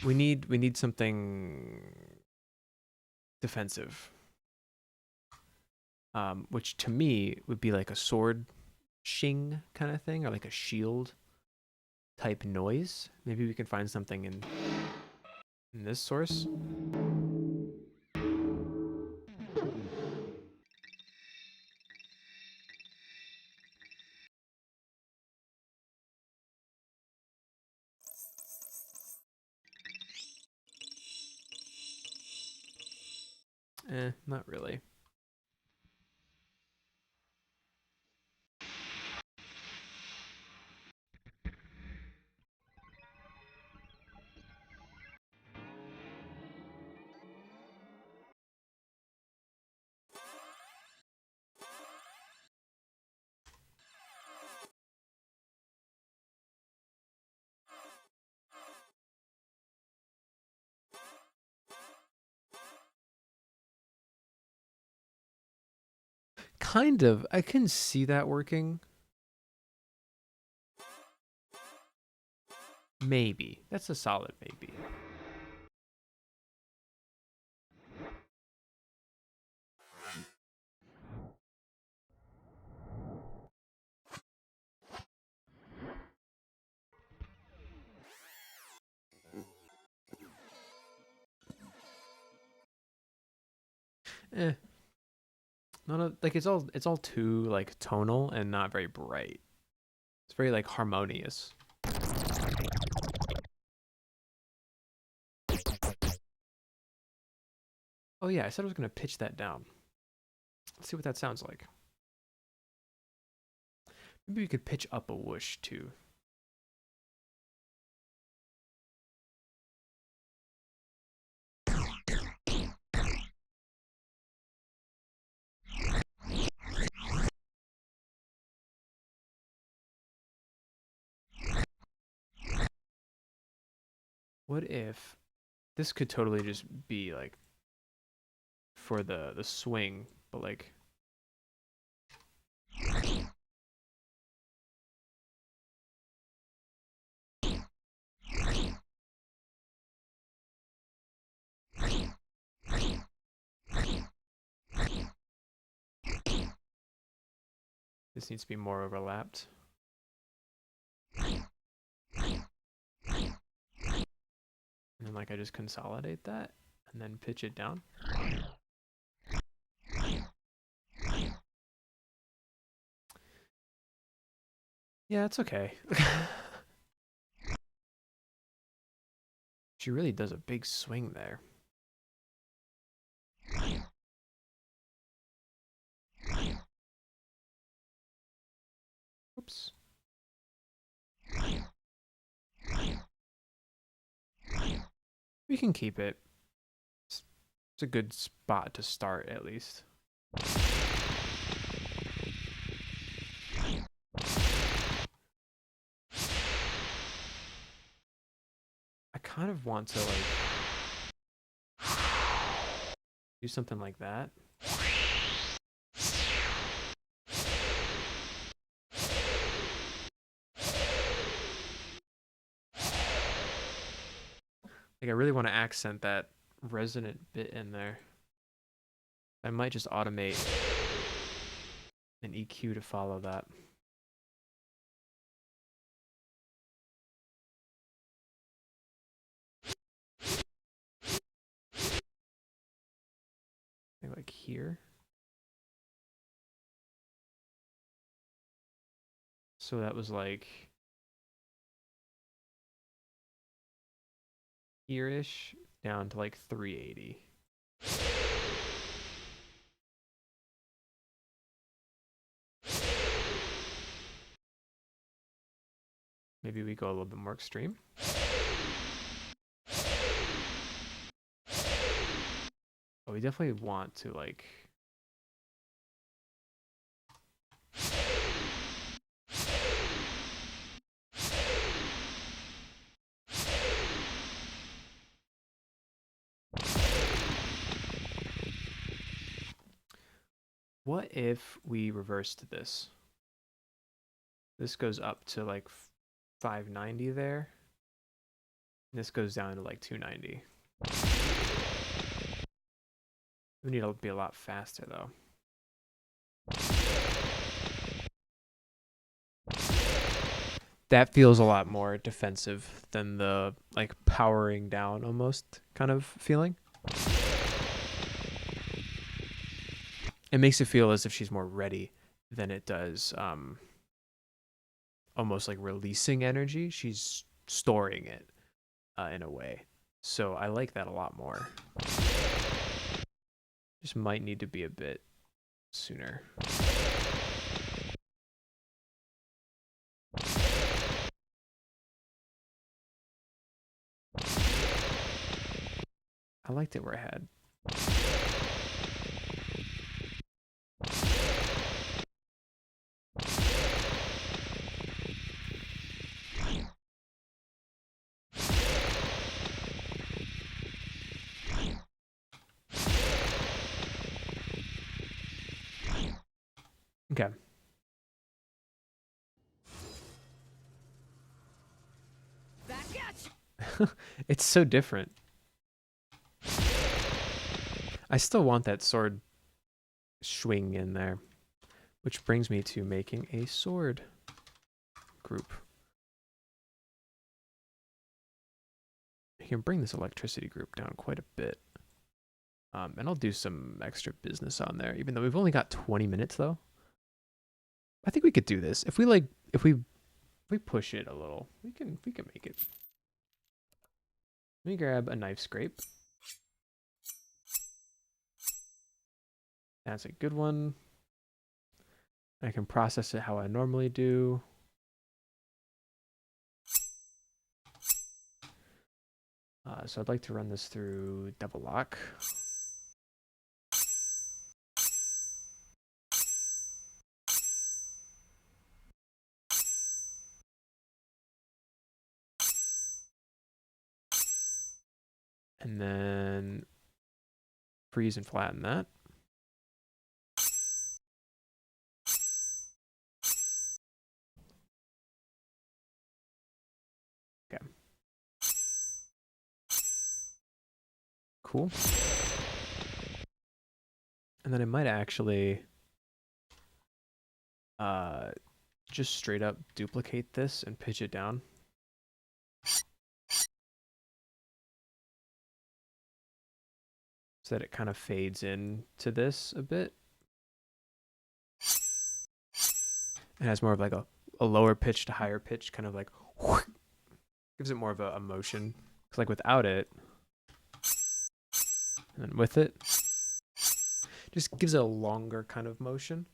We need something defensive. Which to me would be like a sword shing kind of thing, or like a shield type noise. Maybe we can find something in this source. Not really. Kind of. I can see that working. Maybe. That's a solid maybe. Eh. None of like it's all too like tonal and not very bright. It's very like harmonious. Oh yeah, I said I was gonna pitch that down. Let's see what that sounds like. Maybe we could pitch up a whoosh too. What if this could totally just be like for the swing, but like this needs to be more overlapped. And then like I just consolidate that and then pitch it down. Yeah, it's okay. She really does a big swing there. Oops. We can keep it. It's a good spot to start at least. I kind of want to like Do something like that. Like I really want to accent that resonant bit in there. I might just automate an EQ to follow that. Maybe like here. So that was like here-ish down to like 380. Maybe we go a little bit more extreme. But we definitely want to like what if we reversed this? This goes up to like 590 there. This goes down to like 290. We need to be a lot faster though. That feels a lot more defensive than the like powering down almost kind of feeling. It makes it feel as if she's more ready than it does almost like releasing energy. She's storing it in a way. So I like that a lot more. Just might need to be a bit sooner. I liked it where I had. Okay. It's so different. I still want that sword swing in there, which brings me to making a sword group. I can bring this electricity group down quite a bit. And I'll do some extra business on there, even though we've only got 20 minutes though. I think we could do this. If we push it a little, we can make it. Let me grab a knife scrape. That's a good one. I can process it how I normally do. So I'd like to run this through double lock. And then freeze and flatten that. Okay. Cool. And then I might actually just straight up duplicate this and pitch it down. So that it kind of fades in to this a bit. It has more of like a lower pitch to higher pitch, kind of like gives it more of a motion. Because like without it, and then with it, just gives it a longer kind of motion.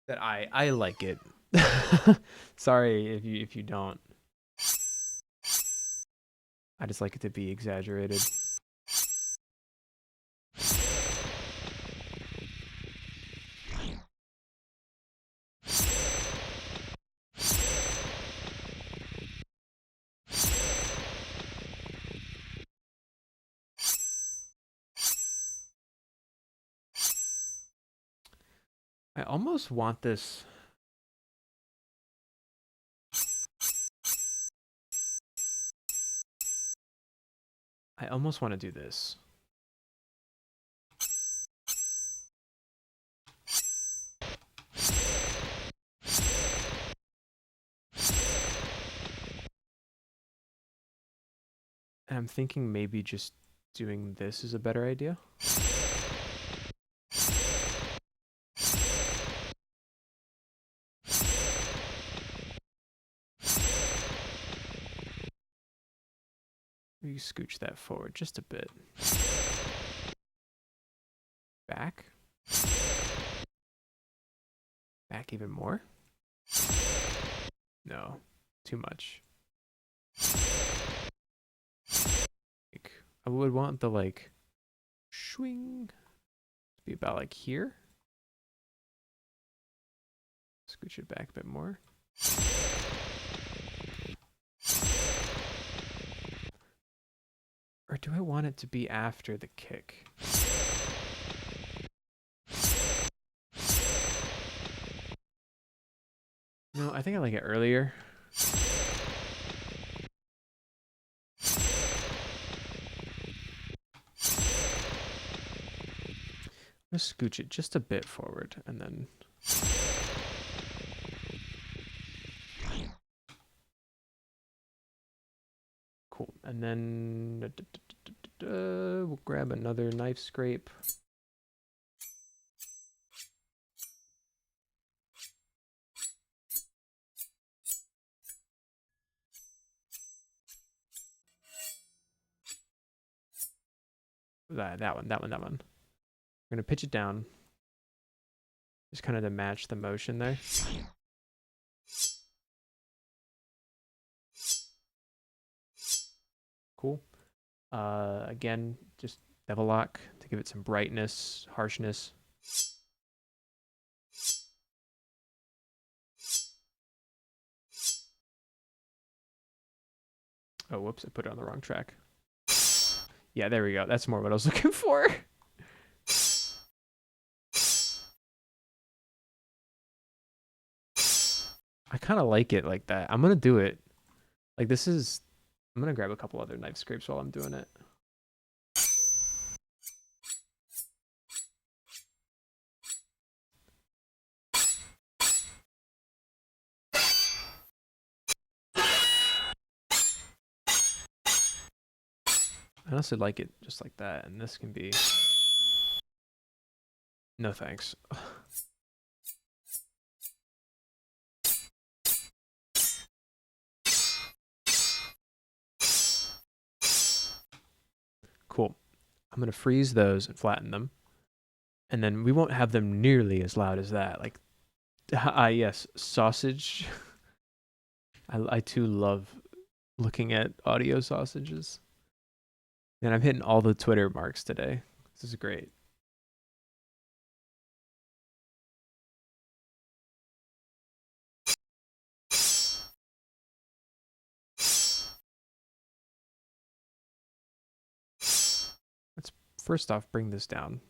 That I like it. Sorry if you don't. I just like it to be exaggerated. I almost want this. I almost want to do this. And I'm thinking maybe just doing this is a better idea. You scooch that forward just a bit. Back. Back even more. No, too much. Like, I would want the like swing to be about like here. Scooch it back a bit more. Or do I want it to be after the kick? No, I think I like it earlier. Just scooch it just a bit forward and then cool. And then we'll grab another knife scrape. That one. I'm gonna pitch it down. Just kind of to match the motion there. Cool. Again, just devil lock to give it some brightness, harshness. Oh, whoops, I put it on the wrong track. Yeah, there we go. That's more what I was looking for. I kind of like it like that. I'm going to do it. Like this is, I'm going to grab a couple other knife scrapes while I'm doing it. I honestly like it just like that. And this can be, no thanks. Cool. I'm going to freeze those and flatten them. And then we won't have them nearly as loud as that. Like, yes, sausage. I too love looking at audio sausages. And I'm hitting all the Twitter marks today. This is great. Let's first off bring this down.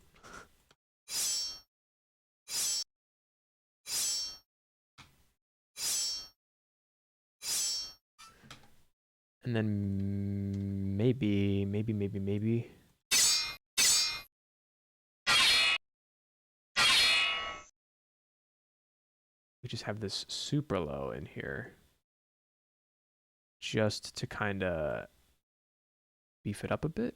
And then maybe. We just have this super low in here. Just to kind of beef it up a bit.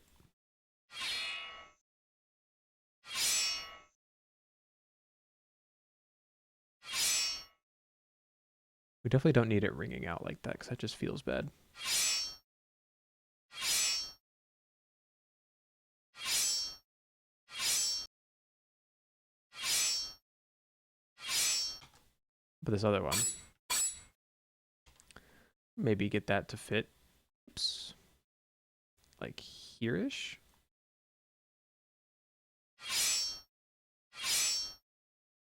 We definitely don't need it ringing out like that because that just feels bad. But this other one, maybe get that to fit. Oops. Like here-ish.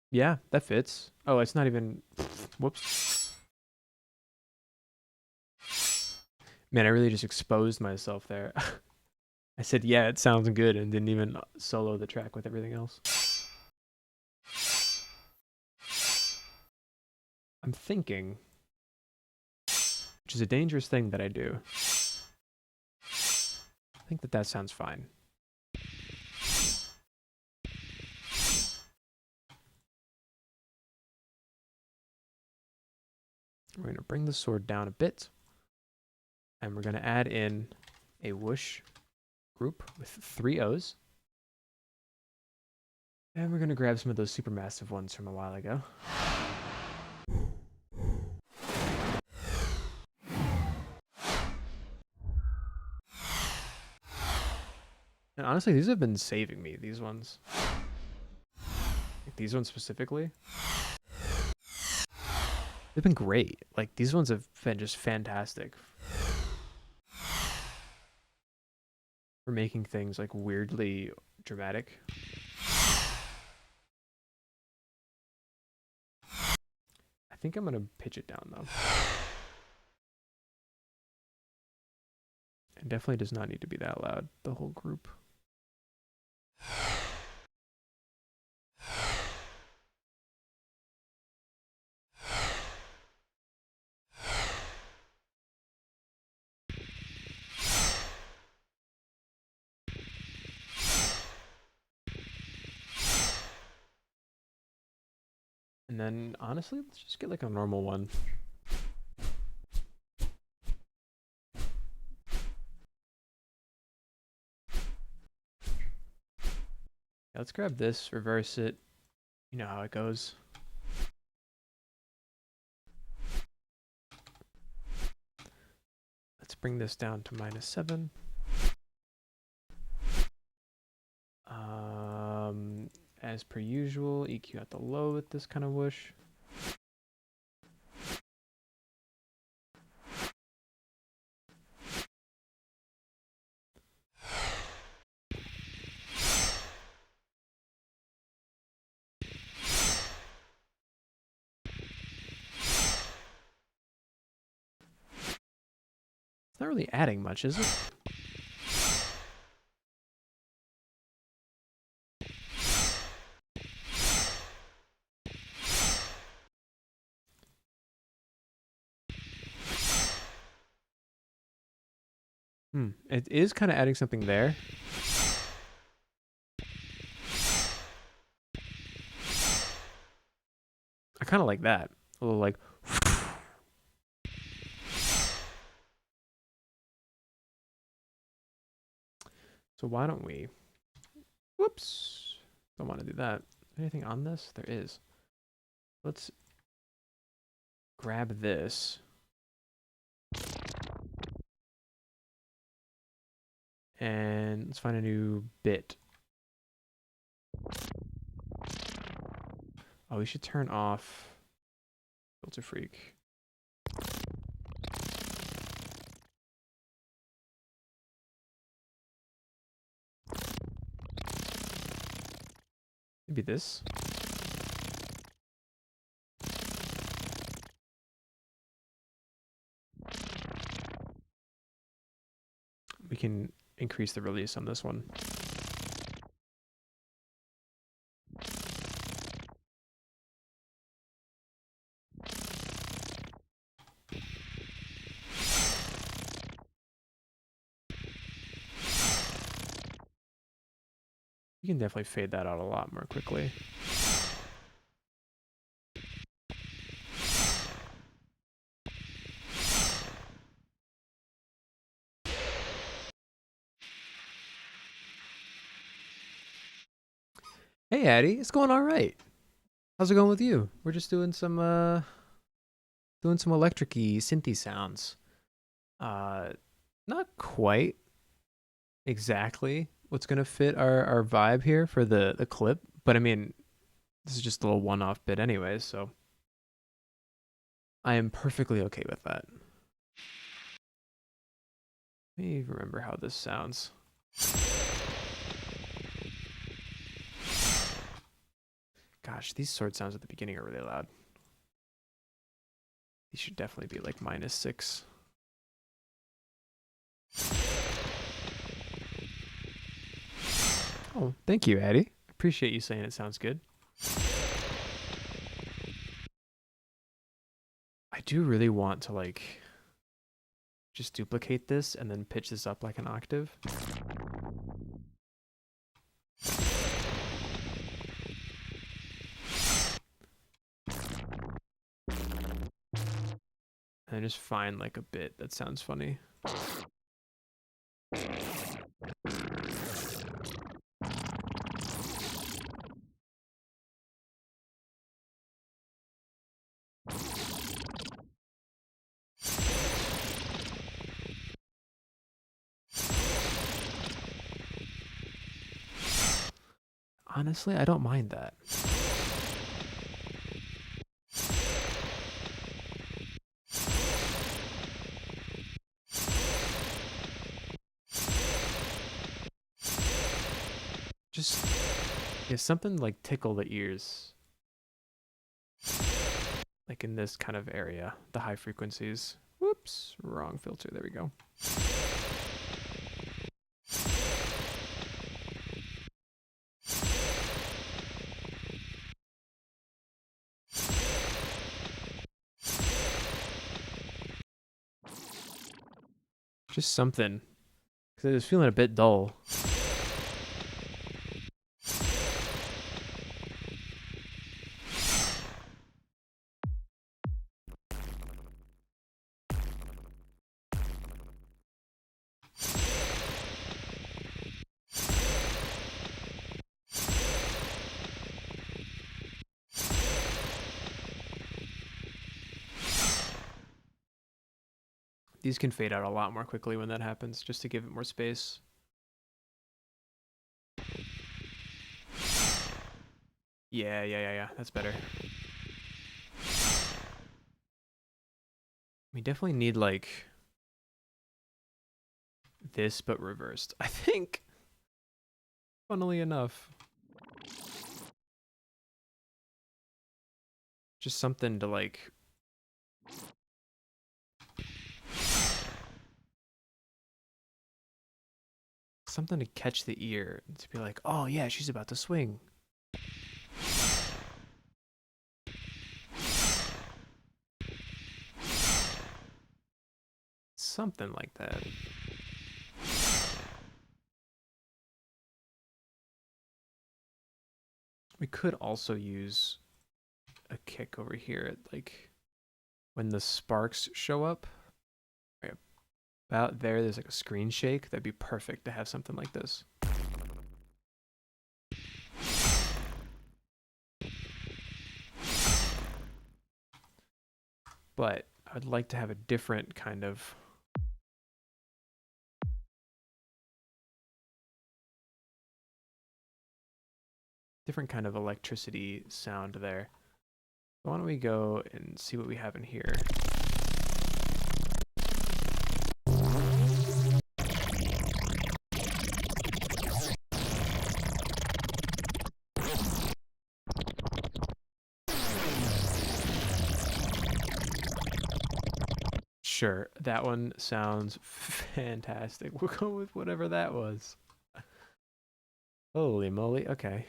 Yeah, that fits. Oh, it's not even, whoops. Man, I really just exposed myself there. I said, yeah, it sounds good, and didn't even solo the track with everything else. I'm thinking, which is a dangerous thing that I do. I think that that sounds fine. We're going to bring the sword down a bit. And we're going to add in a whoosh group with 3 O's. And we're going to grab some of those supermassive ones from a while ago. And honestly, these have been saving me, these ones. Like these ones specifically. They've been great. Like, these ones have been just fantastic for making things, like, weirdly dramatic. I think I'm going to pitch it down, though. It definitely does not need to be that loud, the whole group. And then, honestly, let's just get, like, a normal one. Yeah, let's grab this, reverse it. You know how it goes. Let's bring this down to -7. As per usual, EQ at the low with this kind of whoosh. It's not really adding much, is it? It is kind of adding something there. I kind of like that. A little like. So why don't we? Whoops. Don't want to do that. Anything on this? There is. Let's grab this. And let's find a new bit. Oh, we should turn off Filter Freak. Maybe this. We can increase the release on this one. You can definitely fade that out a lot more quickly. Hey Addie, it's going all right. How's it going with you? We're just doing some electric-y synthy sounds. Not quite exactly what's gonna fit our vibe here for the clip, but I mean, this is just a little one-off bit anyways, so I am perfectly okay with that. Let me remember how this sounds. Gosh, these sword sounds at the beginning are really loud. These should definitely be like -6. Oh, thank you, Addie. Appreciate you saying it sounds good. I do really want to like just duplicate this and then pitch this up like an octave. And just find like a bit that sounds funny. Honestly, I don't mind that. Just yeah, something like tickle the ears. Like in this kind of area, the high frequencies. Whoops, wrong filter. There we go. Just something. Because I was feeling a bit dull. These can fade out a lot more quickly when that happens, just to give it more space. Yeah. That's better. We definitely need like this, but reversed. I think, funnily enough, just something to like something to catch the ear to be like, oh yeah, she's about to swing. Something like that. We could also use a kick over here, like when the sparks show up. Right about there's like a screen shake. That'd be perfect to have something like this. But I'd like to have a different kind of electricity sound there. Why don't we go and see what we have in here? Sure, that one sounds fantastic. We'll go with whatever that was. Holy moly, okay.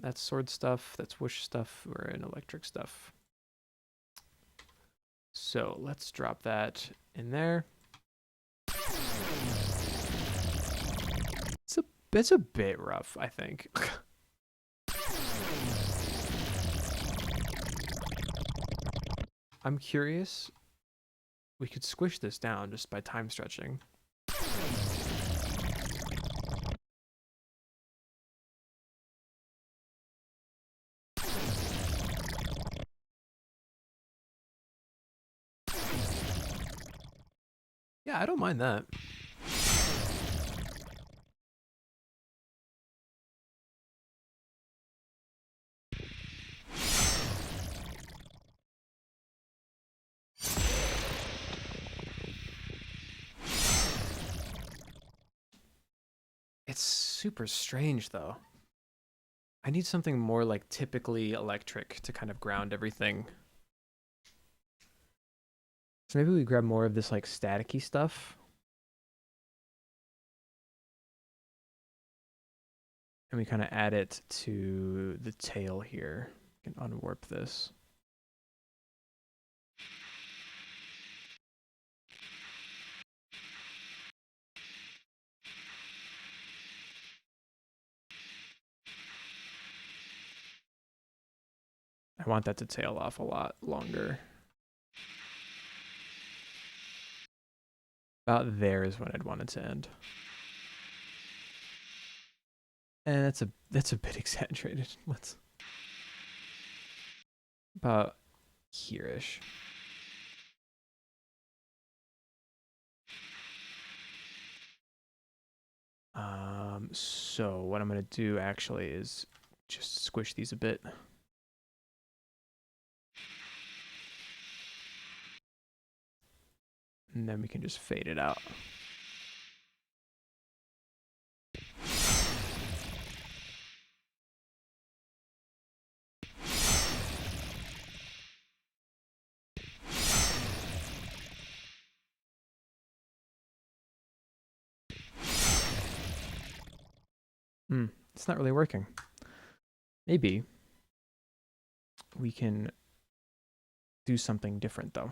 That's sword stuff, that's whoosh stuff, we're in electric stuff. So let's drop that in there. It's a bit rough, I think. I'm curious. We could squish this down just by time stretching. Yeah, I don't mind that. It's super strange though. I need something more like typically electric to kind of ground everything. So maybe we grab more of this like staticky stuff. And we kind of add it to the tail here. We can unwarp this. I want that to tail off a lot longer. About there is when I'd want it to end. And that's a bit exaggerated. Let's about here-ish. So what I'm gonna do actually is just squish these a bit. And then we can just fade it out. It's not really working. Maybe we can do something different though.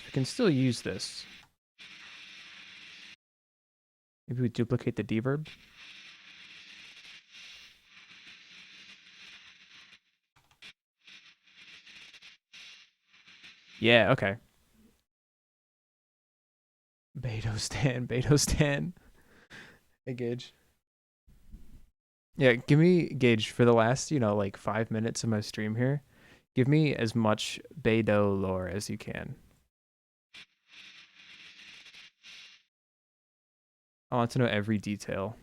We can still use this. Maybe we duplicate the deverb. Yeah, okay. Beto Stan, Beto Stan. Hey, Gage. Yeah, give me, Gage, for the last, like 5 minutes of my stream here, give me as much Beto lore as you can. I want to know every detail.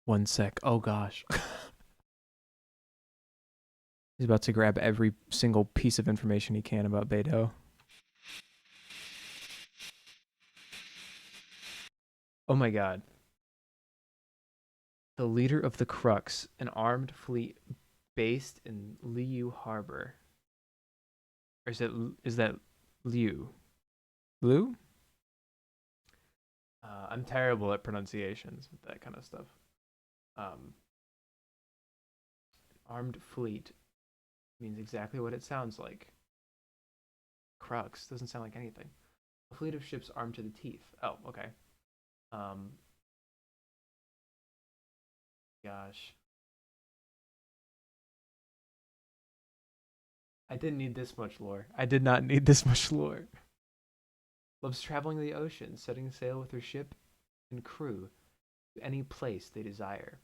One sec. Oh, gosh. He's about to grab every single piece of information he can about Beto. Oh my god. The leader of the Crux, an armed fleet based in Liu Harbor. Or is that Liu? Liu? I'm terrible at pronunciations with that kind of stuff. Armed fleet means exactly what it sounds like. Crux doesn't sound like anything. A fleet of ships armed to the teeth. Oh, okay. Gosh. I didn't need this much lore. I did not need this much lore. Loves traveling the ocean, setting sail with her ship and crew to any place they desire.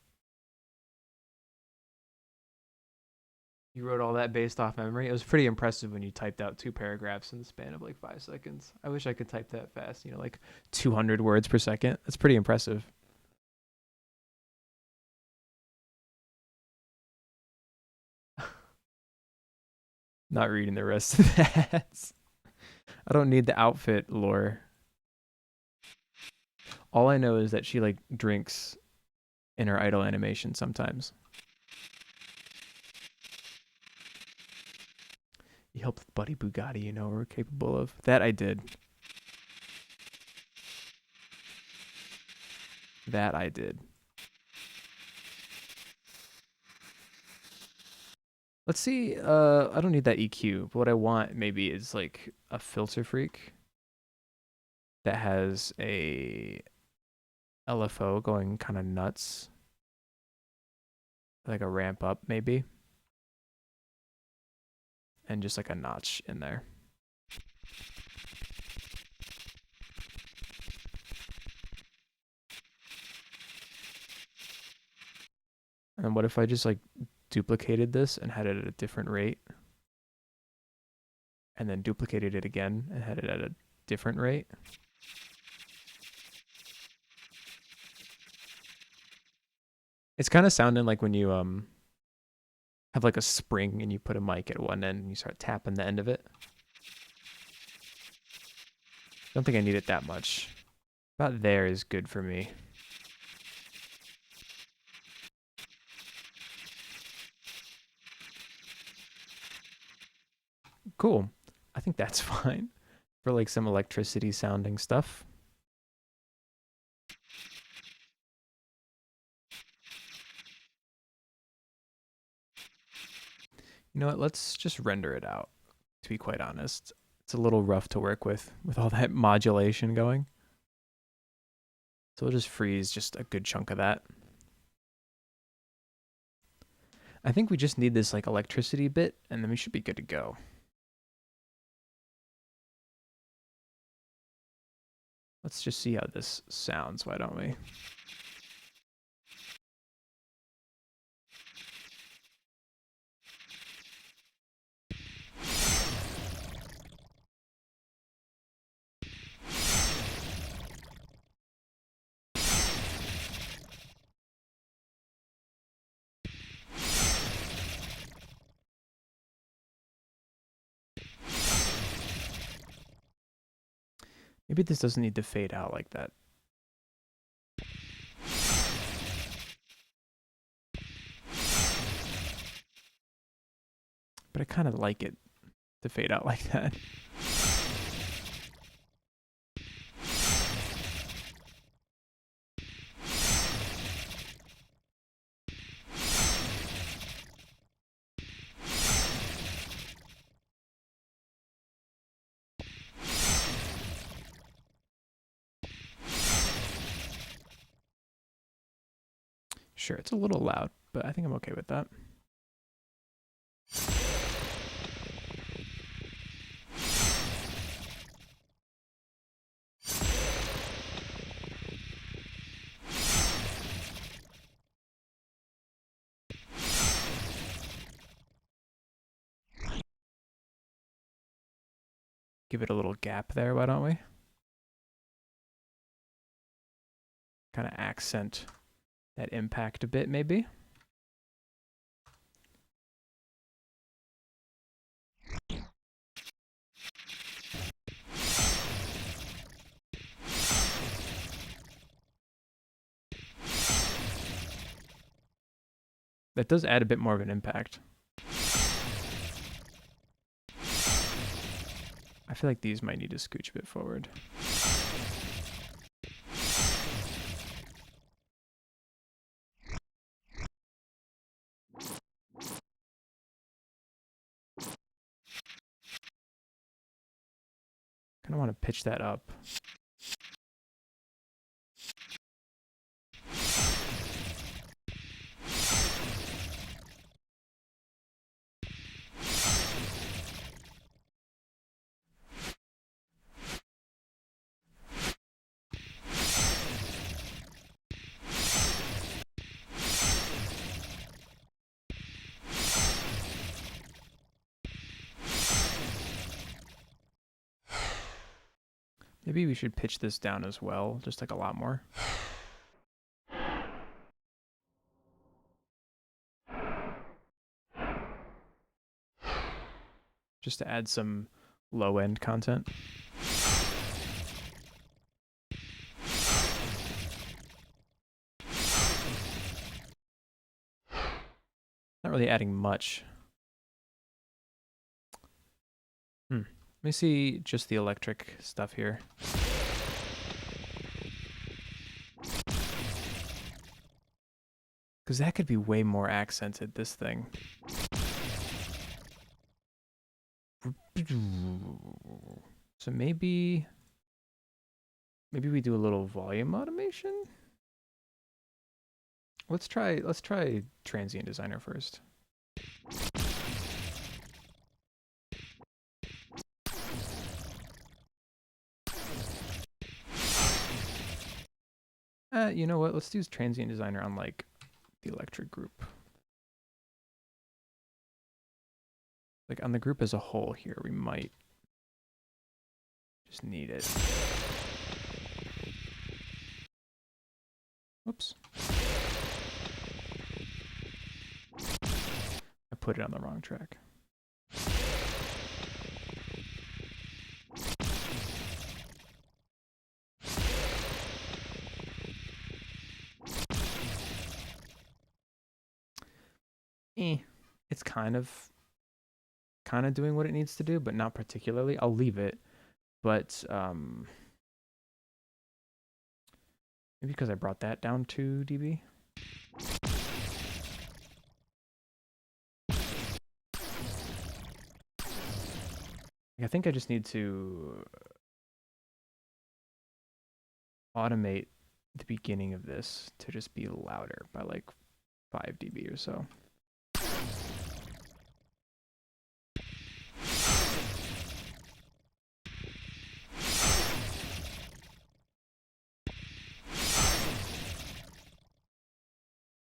You wrote all that based off memory. It was pretty impressive when you typed out 2 paragraphs in the span of like 5 seconds. I wish I could type that fast, like 200 words per second. That's pretty impressive. Not reading the rest of that. I don't need the outfit lore. All I know is that she like drinks in her idle animation sometimes. You helped with Buddy Bugatti, we're capable of. That I did. That I did. Let's see. I don't need that EQ, but what I want maybe is like a filter freak that has a LFO going kind of nuts. Like a ramp up maybe. And just like a notch in there. And what if I just like duplicated this and had it at a different rate? And then duplicated it again and had it at a different rate? It's kind of sounding like when you have like a spring and you put a mic at one end and you start tapping the end of it. Don't think I need it that much. About there is good for me. Cool. I think that's fine for like some electricity sounding stuff. You know what? Let's just render it out. to be quite honest. It's a little rough to work with all that modulation going. So we'll just freeze just a good chunk of that. I think we just need this like electricity bit, and then we should be good to go. Let's just see how this sounds, why don't we? Maybe this doesn't need to fade out like that. But I kind of like it to fade out like that. Sure, it's a little loud, but I think I'm okay with that. Give it a little gap there, why don't we? Kind of accent that impact a bit, maybe. That does add a bit more of an impact. I feel like these might need to scooch a bit forward. Kind of want to pitch that up. Maybe we should pitch this down as well, just like a lot more. Just to add some low-end content. Not really adding much. Let me see just the electric stuff here. Because that could be way more accented, this thing. So maybe we do a little volume automation. Let's try Transient Designer first. You know what? Let's use Transient Designer on like the electric group. Like on the group as a whole here, we might just need it. Whoops. I put it on the wrong track. It's kind of doing what it needs to do, but not particularly. I'll leave it, but maybe because I brought that down to dB. I think I just need to automate the beginning of this to just be louder by like 5 dB or so.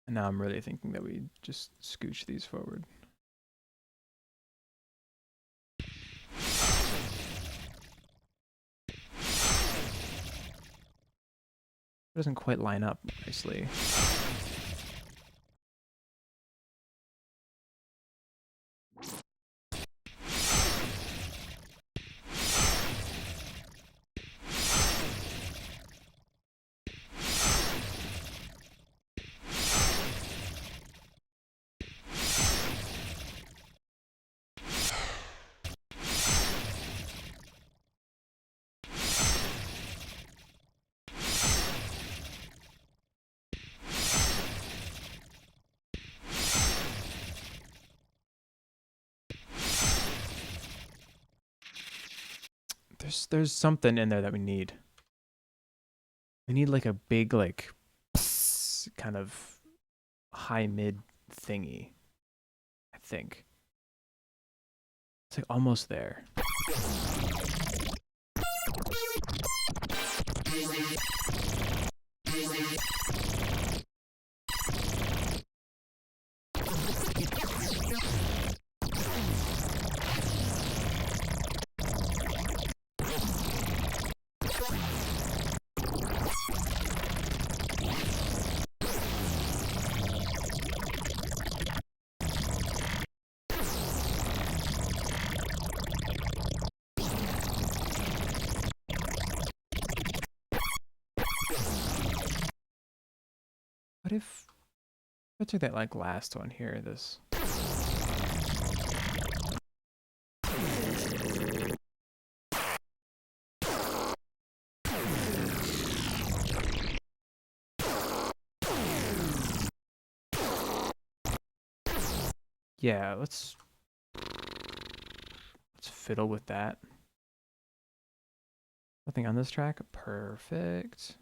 And now I'm really thinking that we just scooch these forward. It doesn't quite line up nicely. There's something in there that we need. We need like a big like kind of high mid thingy. I think it's like almost there. What if I took that like last one here, this. Yeah, let's fiddle with that. Nothing on this track. Perfect.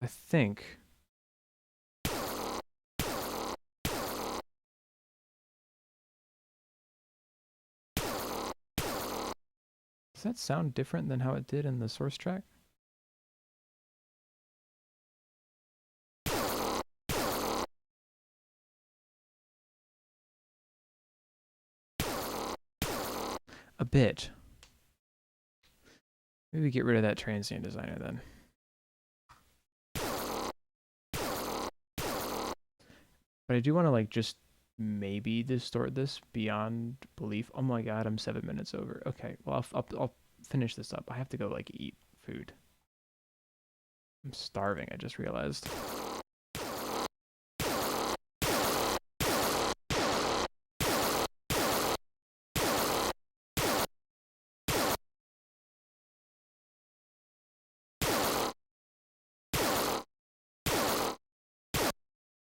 I think does that sound different than how it did in the source track? A bit. Maybe get rid of that transient designer then. But I do want to like just maybe distort this beyond belief. Oh my god, I'm 7 minutes over. Okay, well I'll finish this up. I have to go like eat food. I'm starving, I just realized.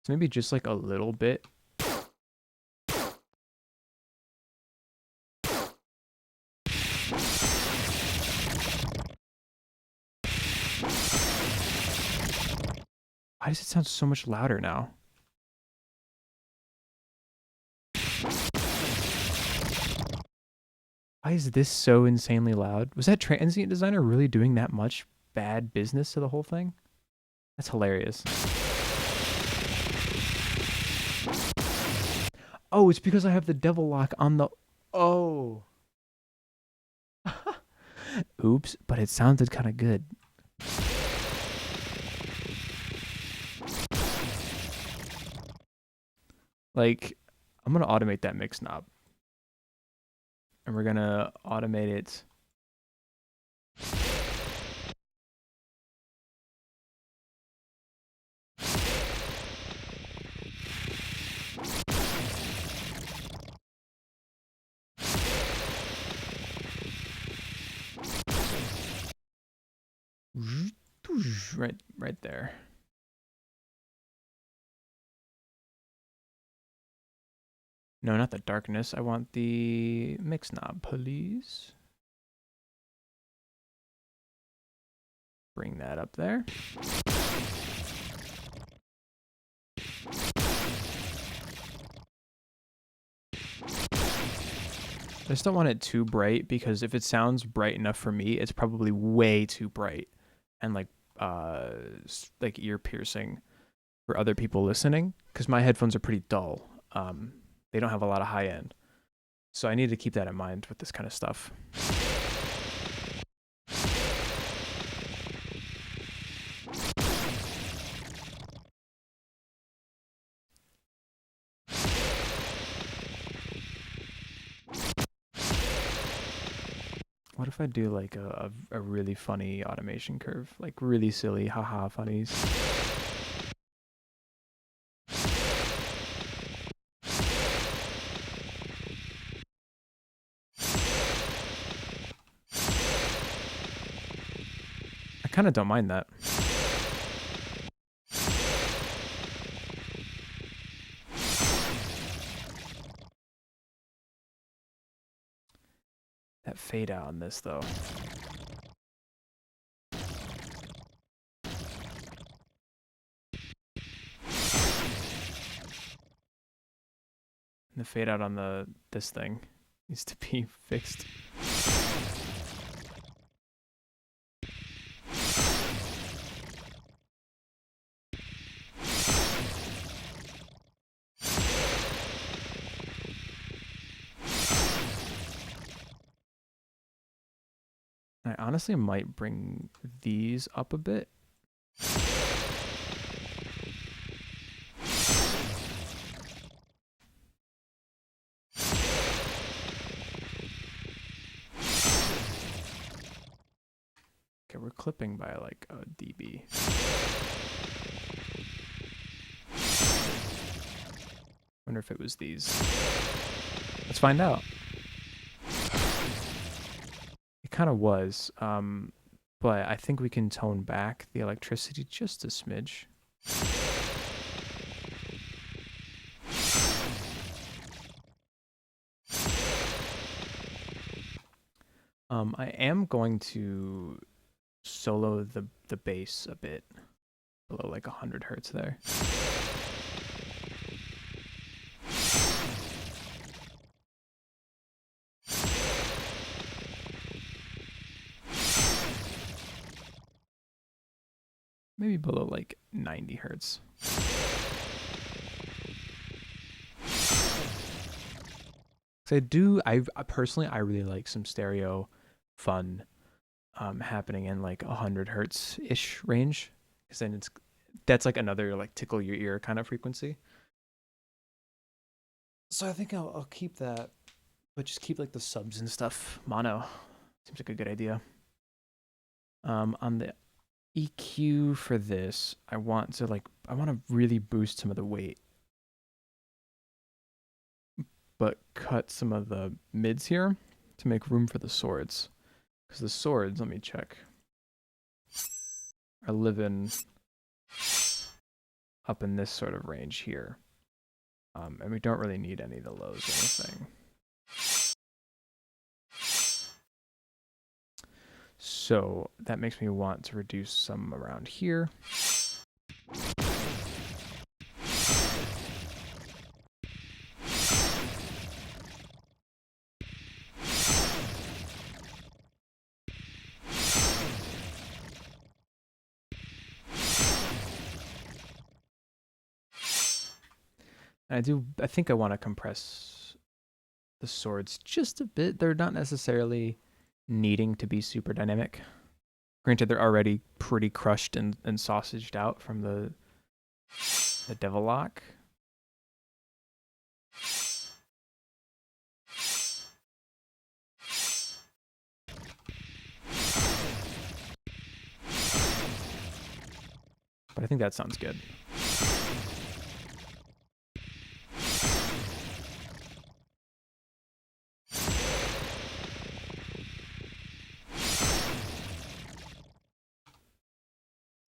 So maybe just like a little bit. Why does it sound so much louder now? Why is this so insanely loud? Was that transient designer really doing that much bad business to the whole thing? That's hilarious. Oh, it's because I have the devil lock on the... Oh. Oops, but it sounded kind of good. Like, I'm going to automate that mix knob. And we're going to automate it. right there. No, not the darkness. I want the mix knob, please. Bring that up there. I just don't want it too bright because if it sounds bright enough for me, it's probably way too bright and like ear piercing for other people listening because my headphones are pretty dull. They don't have a lot of high end. So I need to keep that in mind with this kind of stuff. What if I do like a really funny automation curve? Like really silly, haha funnies. I kind of don't mind that. That fade out on this though. The fade out on this thing needs to be fixed. I honestly might bring these up a bit. Okay, we're clipping by like a dB. Wonder if it was these. Let's find out. It kind of was, but I think we can tone back the electricity just a smidge. I am going to solo the bass a bit below like 100 hertz there. Maybe below like 90 hertz. So I personally, I really like some stereo fun happening in like 100 hertz ish range, because then that's like another like tickle your ear kind of frequency. So I think I'll keep that, but just keep like the subs and stuff mono. Seems like a good idea. On the EQ for this, I want to really boost some of the weight, but cut some of the mids here to make room for the swords. Because the swords, let me check, are living up in this sort of range here. And we don't really need any of the lows or anything. So that makes me want to reduce some around here. And I think I want to compress the swords just a bit. They're not necessarily needing to be super dynamic. Granted, they're already pretty crushed and sausaged out from the Devil Lock. But I think that sounds good.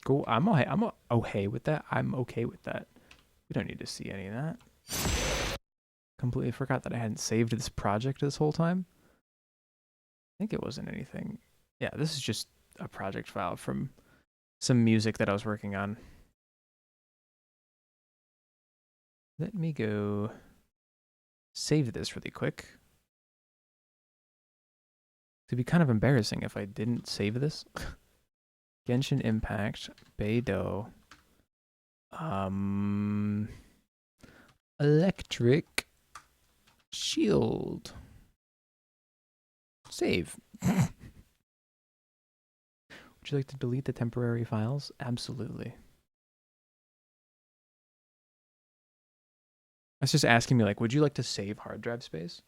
Cool. I'm okay with that. I'm okay with that. We don't need to see any of that. Completely forgot that I hadn't saved this project this whole time. I think it wasn't anything. Yeah, this is just a project file from some music that I was working on. Let me go save this really quick. It'd be kind of embarrassing if I didn't save this. Genshin Impact, Beidou, Electric Shield. Save. Would you like to delete the temporary files? Absolutely. That's just asking me, like, would you like to save hard drive space?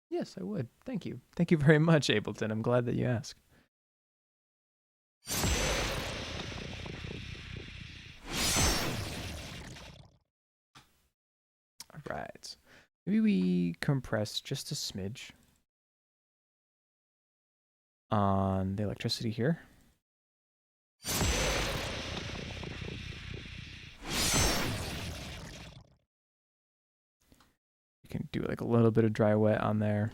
Yes, I would. Thank you. Thank you very much, Ableton. I'm glad that you asked. All right. Maybe we compress just a smidge on the electricity here. You can do like a little bit of dry wet on there.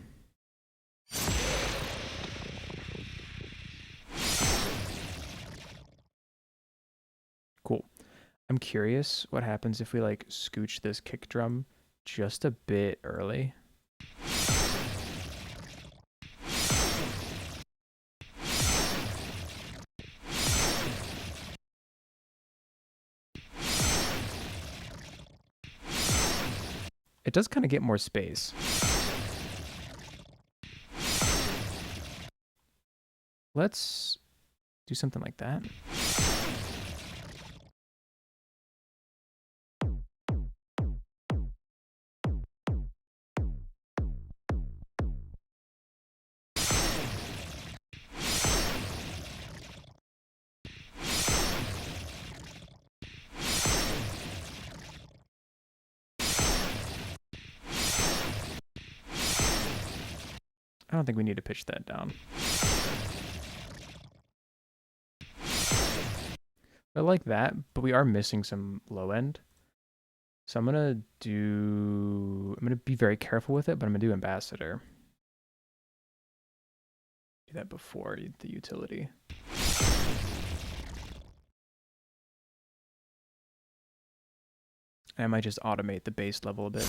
Cool. I'm curious what happens if we like scooch this kick drum just a bit early. It does kind of get more space. Let's do something like that. I don't think we need to pitch that down. I like that, but we are missing some low end. So I'm going to be very careful with it, but I'm going to do ambassador. Do that before the utility. And I might just automate the base level a bit.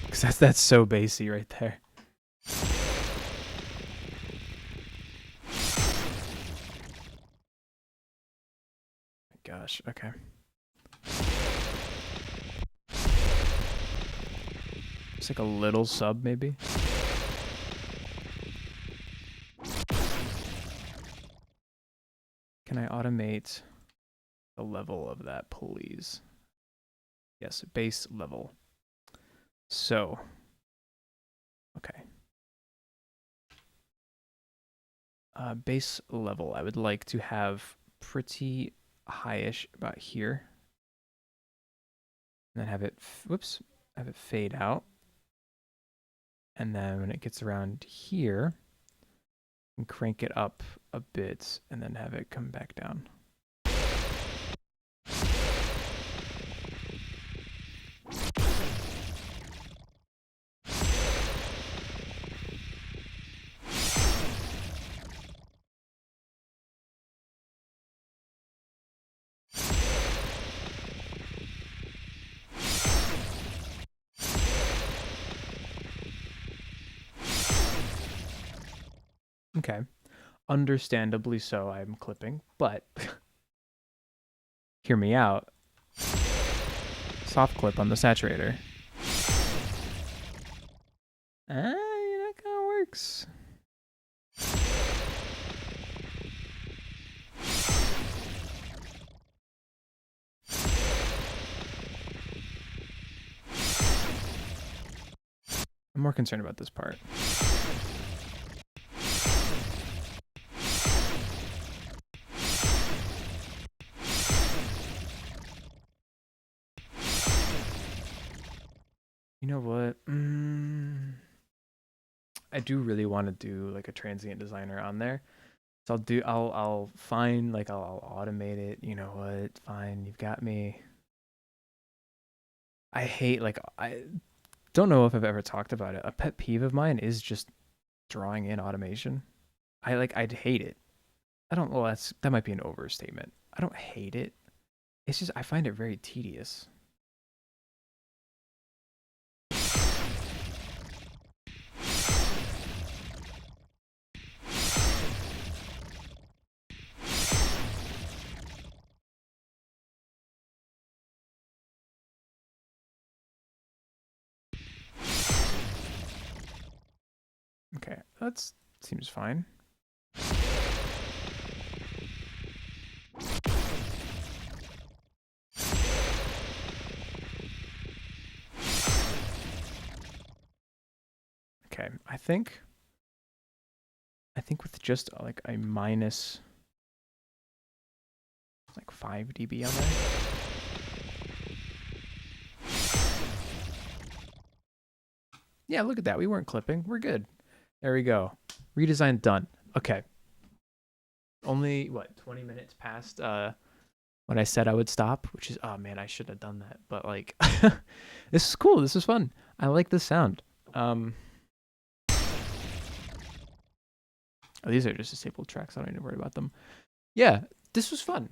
Because that's so bassy right there. Gosh, okay. It's like a little sub, maybe. Can I automate the level of that, please? Yes, base level. So, okay. Base level, I would like to have pretty high-ish about here. And then have it, have it fade out. And then when it gets around here, and crank it up a bit and then have it come back down. Okay. Understandably so, I'm clipping, but hear me out. Soft clip on the saturator. That kind of works. I'm more concerned about this part. You know what? I do really want to do like a transient designer on there. So I'll find like I'll automate it. You know what? Fine, you've got me. I hate like I don't know if I've ever talked about it. A pet peeve of mine is just drawing in automation. I'd hate it. I don't well that might be an overstatement. I don't hate it. It's just I find it very tedious. Okay, that seems fine. Okay, I think with just like a minus like 5 dB on there. Yeah, look at that. We weren't clipping. We're good. There we go. Redesign done. Okay. Only what 20 minutes past when I said I would stop, which is oh man, I should have done that. But like this is cool. This is fun. I like this sound. Oh, these are just disabled tracks. I don't need to worry about them. Yeah, this was fun.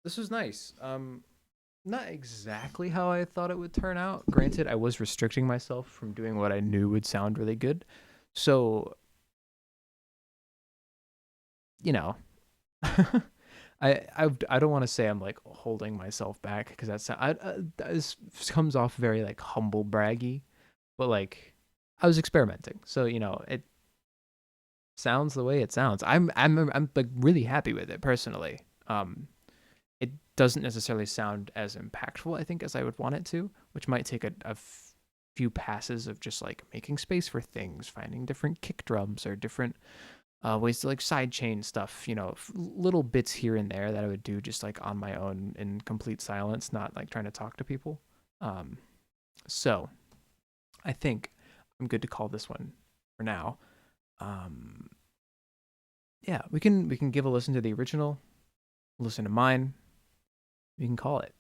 This was nice. Not exactly how I thought it would turn out. Granted, I was restricting myself from doing what I knew would sound really good. So, you know, I don't want to say I'm like holding myself back because this comes off very like humble braggy, but like I was experimenting. So, it sounds the way it sounds. I'm like really happy with it personally. It doesn't necessarily sound as impactful, I think, as I would want it to, which might take a few passes of just like making space for things, finding different kick drums or different ways to like sidechain stuff, little bits here and there that I would do just like on my own in complete silence, not like trying to talk to people. Um, so I think I'm good to call this one for now. Um, yeah, we can give a listen to the original, listen to mine. We can call it.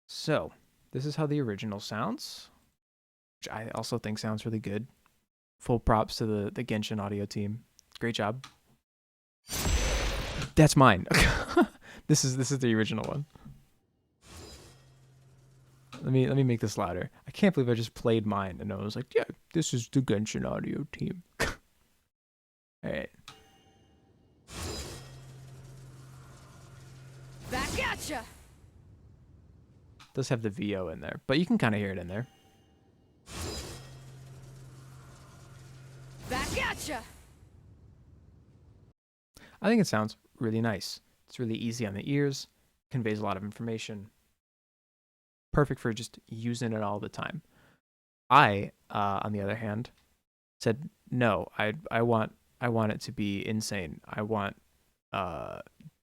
So this is how the original sounds, which I also think sounds really good. Full props to the Genshin audio team. Great job. That's mine. This is the original one. Let me make this louder. I can't believe I just played mine and I was like, yeah, this is the Genshin audio team. All right. Back at ya. Does have the VO in there, but you can kind of hear it in there. Back at ya. I think it sounds really nice. It's really easy on the ears, conveys a lot of information. Perfect for just using it all the time. I, on the other hand, said no. I want it to be insane. I want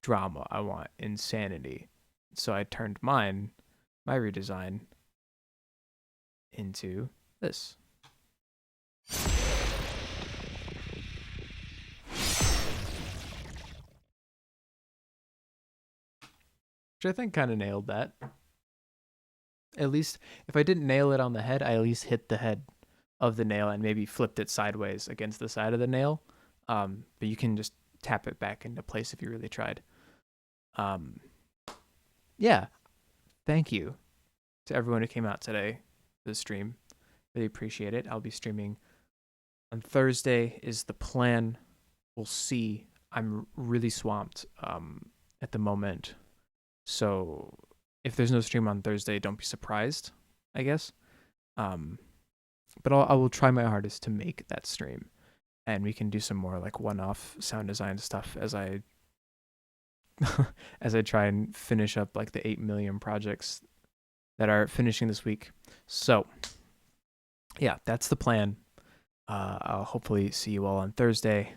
drama. I want insanity. So I turned my redesign into this. Which I think kind of nailed that. At least if I didn't nail it on the head, I at least hit the head of the nail and maybe flipped it sideways against the side of the nail. But you can just tap it back into place if you really tried. Um, yeah, thank you to everyone who came out today for the stream. Really appreciate it. I'll be streaming on Thursday is the plan. We'll see. I'm really swamped at the moment. So if there's no stream on Thursday, don't be surprised, I guess. But I will try my hardest to make that stream. And we can do some more like one-off sound design stuff as I as I try and finish up like the 8 million projects that are finishing this week. So yeah, that's the plan. I'll hopefully see you all on Thursday.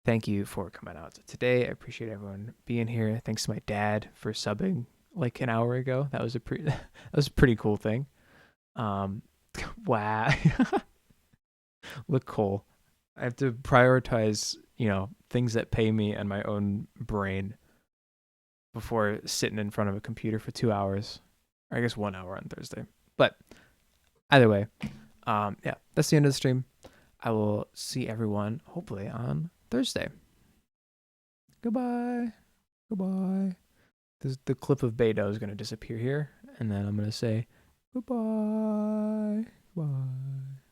Thank you for coming out today. I appreciate everyone being here. Thanks to my dad for subbing like an hour ago. That was a pretty cool thing. Wow. Look cool. I have to prioritize, things that pay me and my own brain before sitting in front of a computer for 2 hours. Or I guess 1 hour on Thursday. But either way, yeah, that's the end of the stream. I will see everyone hopefully on Thursday. Goodbye. Goodbye. The clip of Beto is going to disappear here, and then I'm going to say goodbye. Goodbye.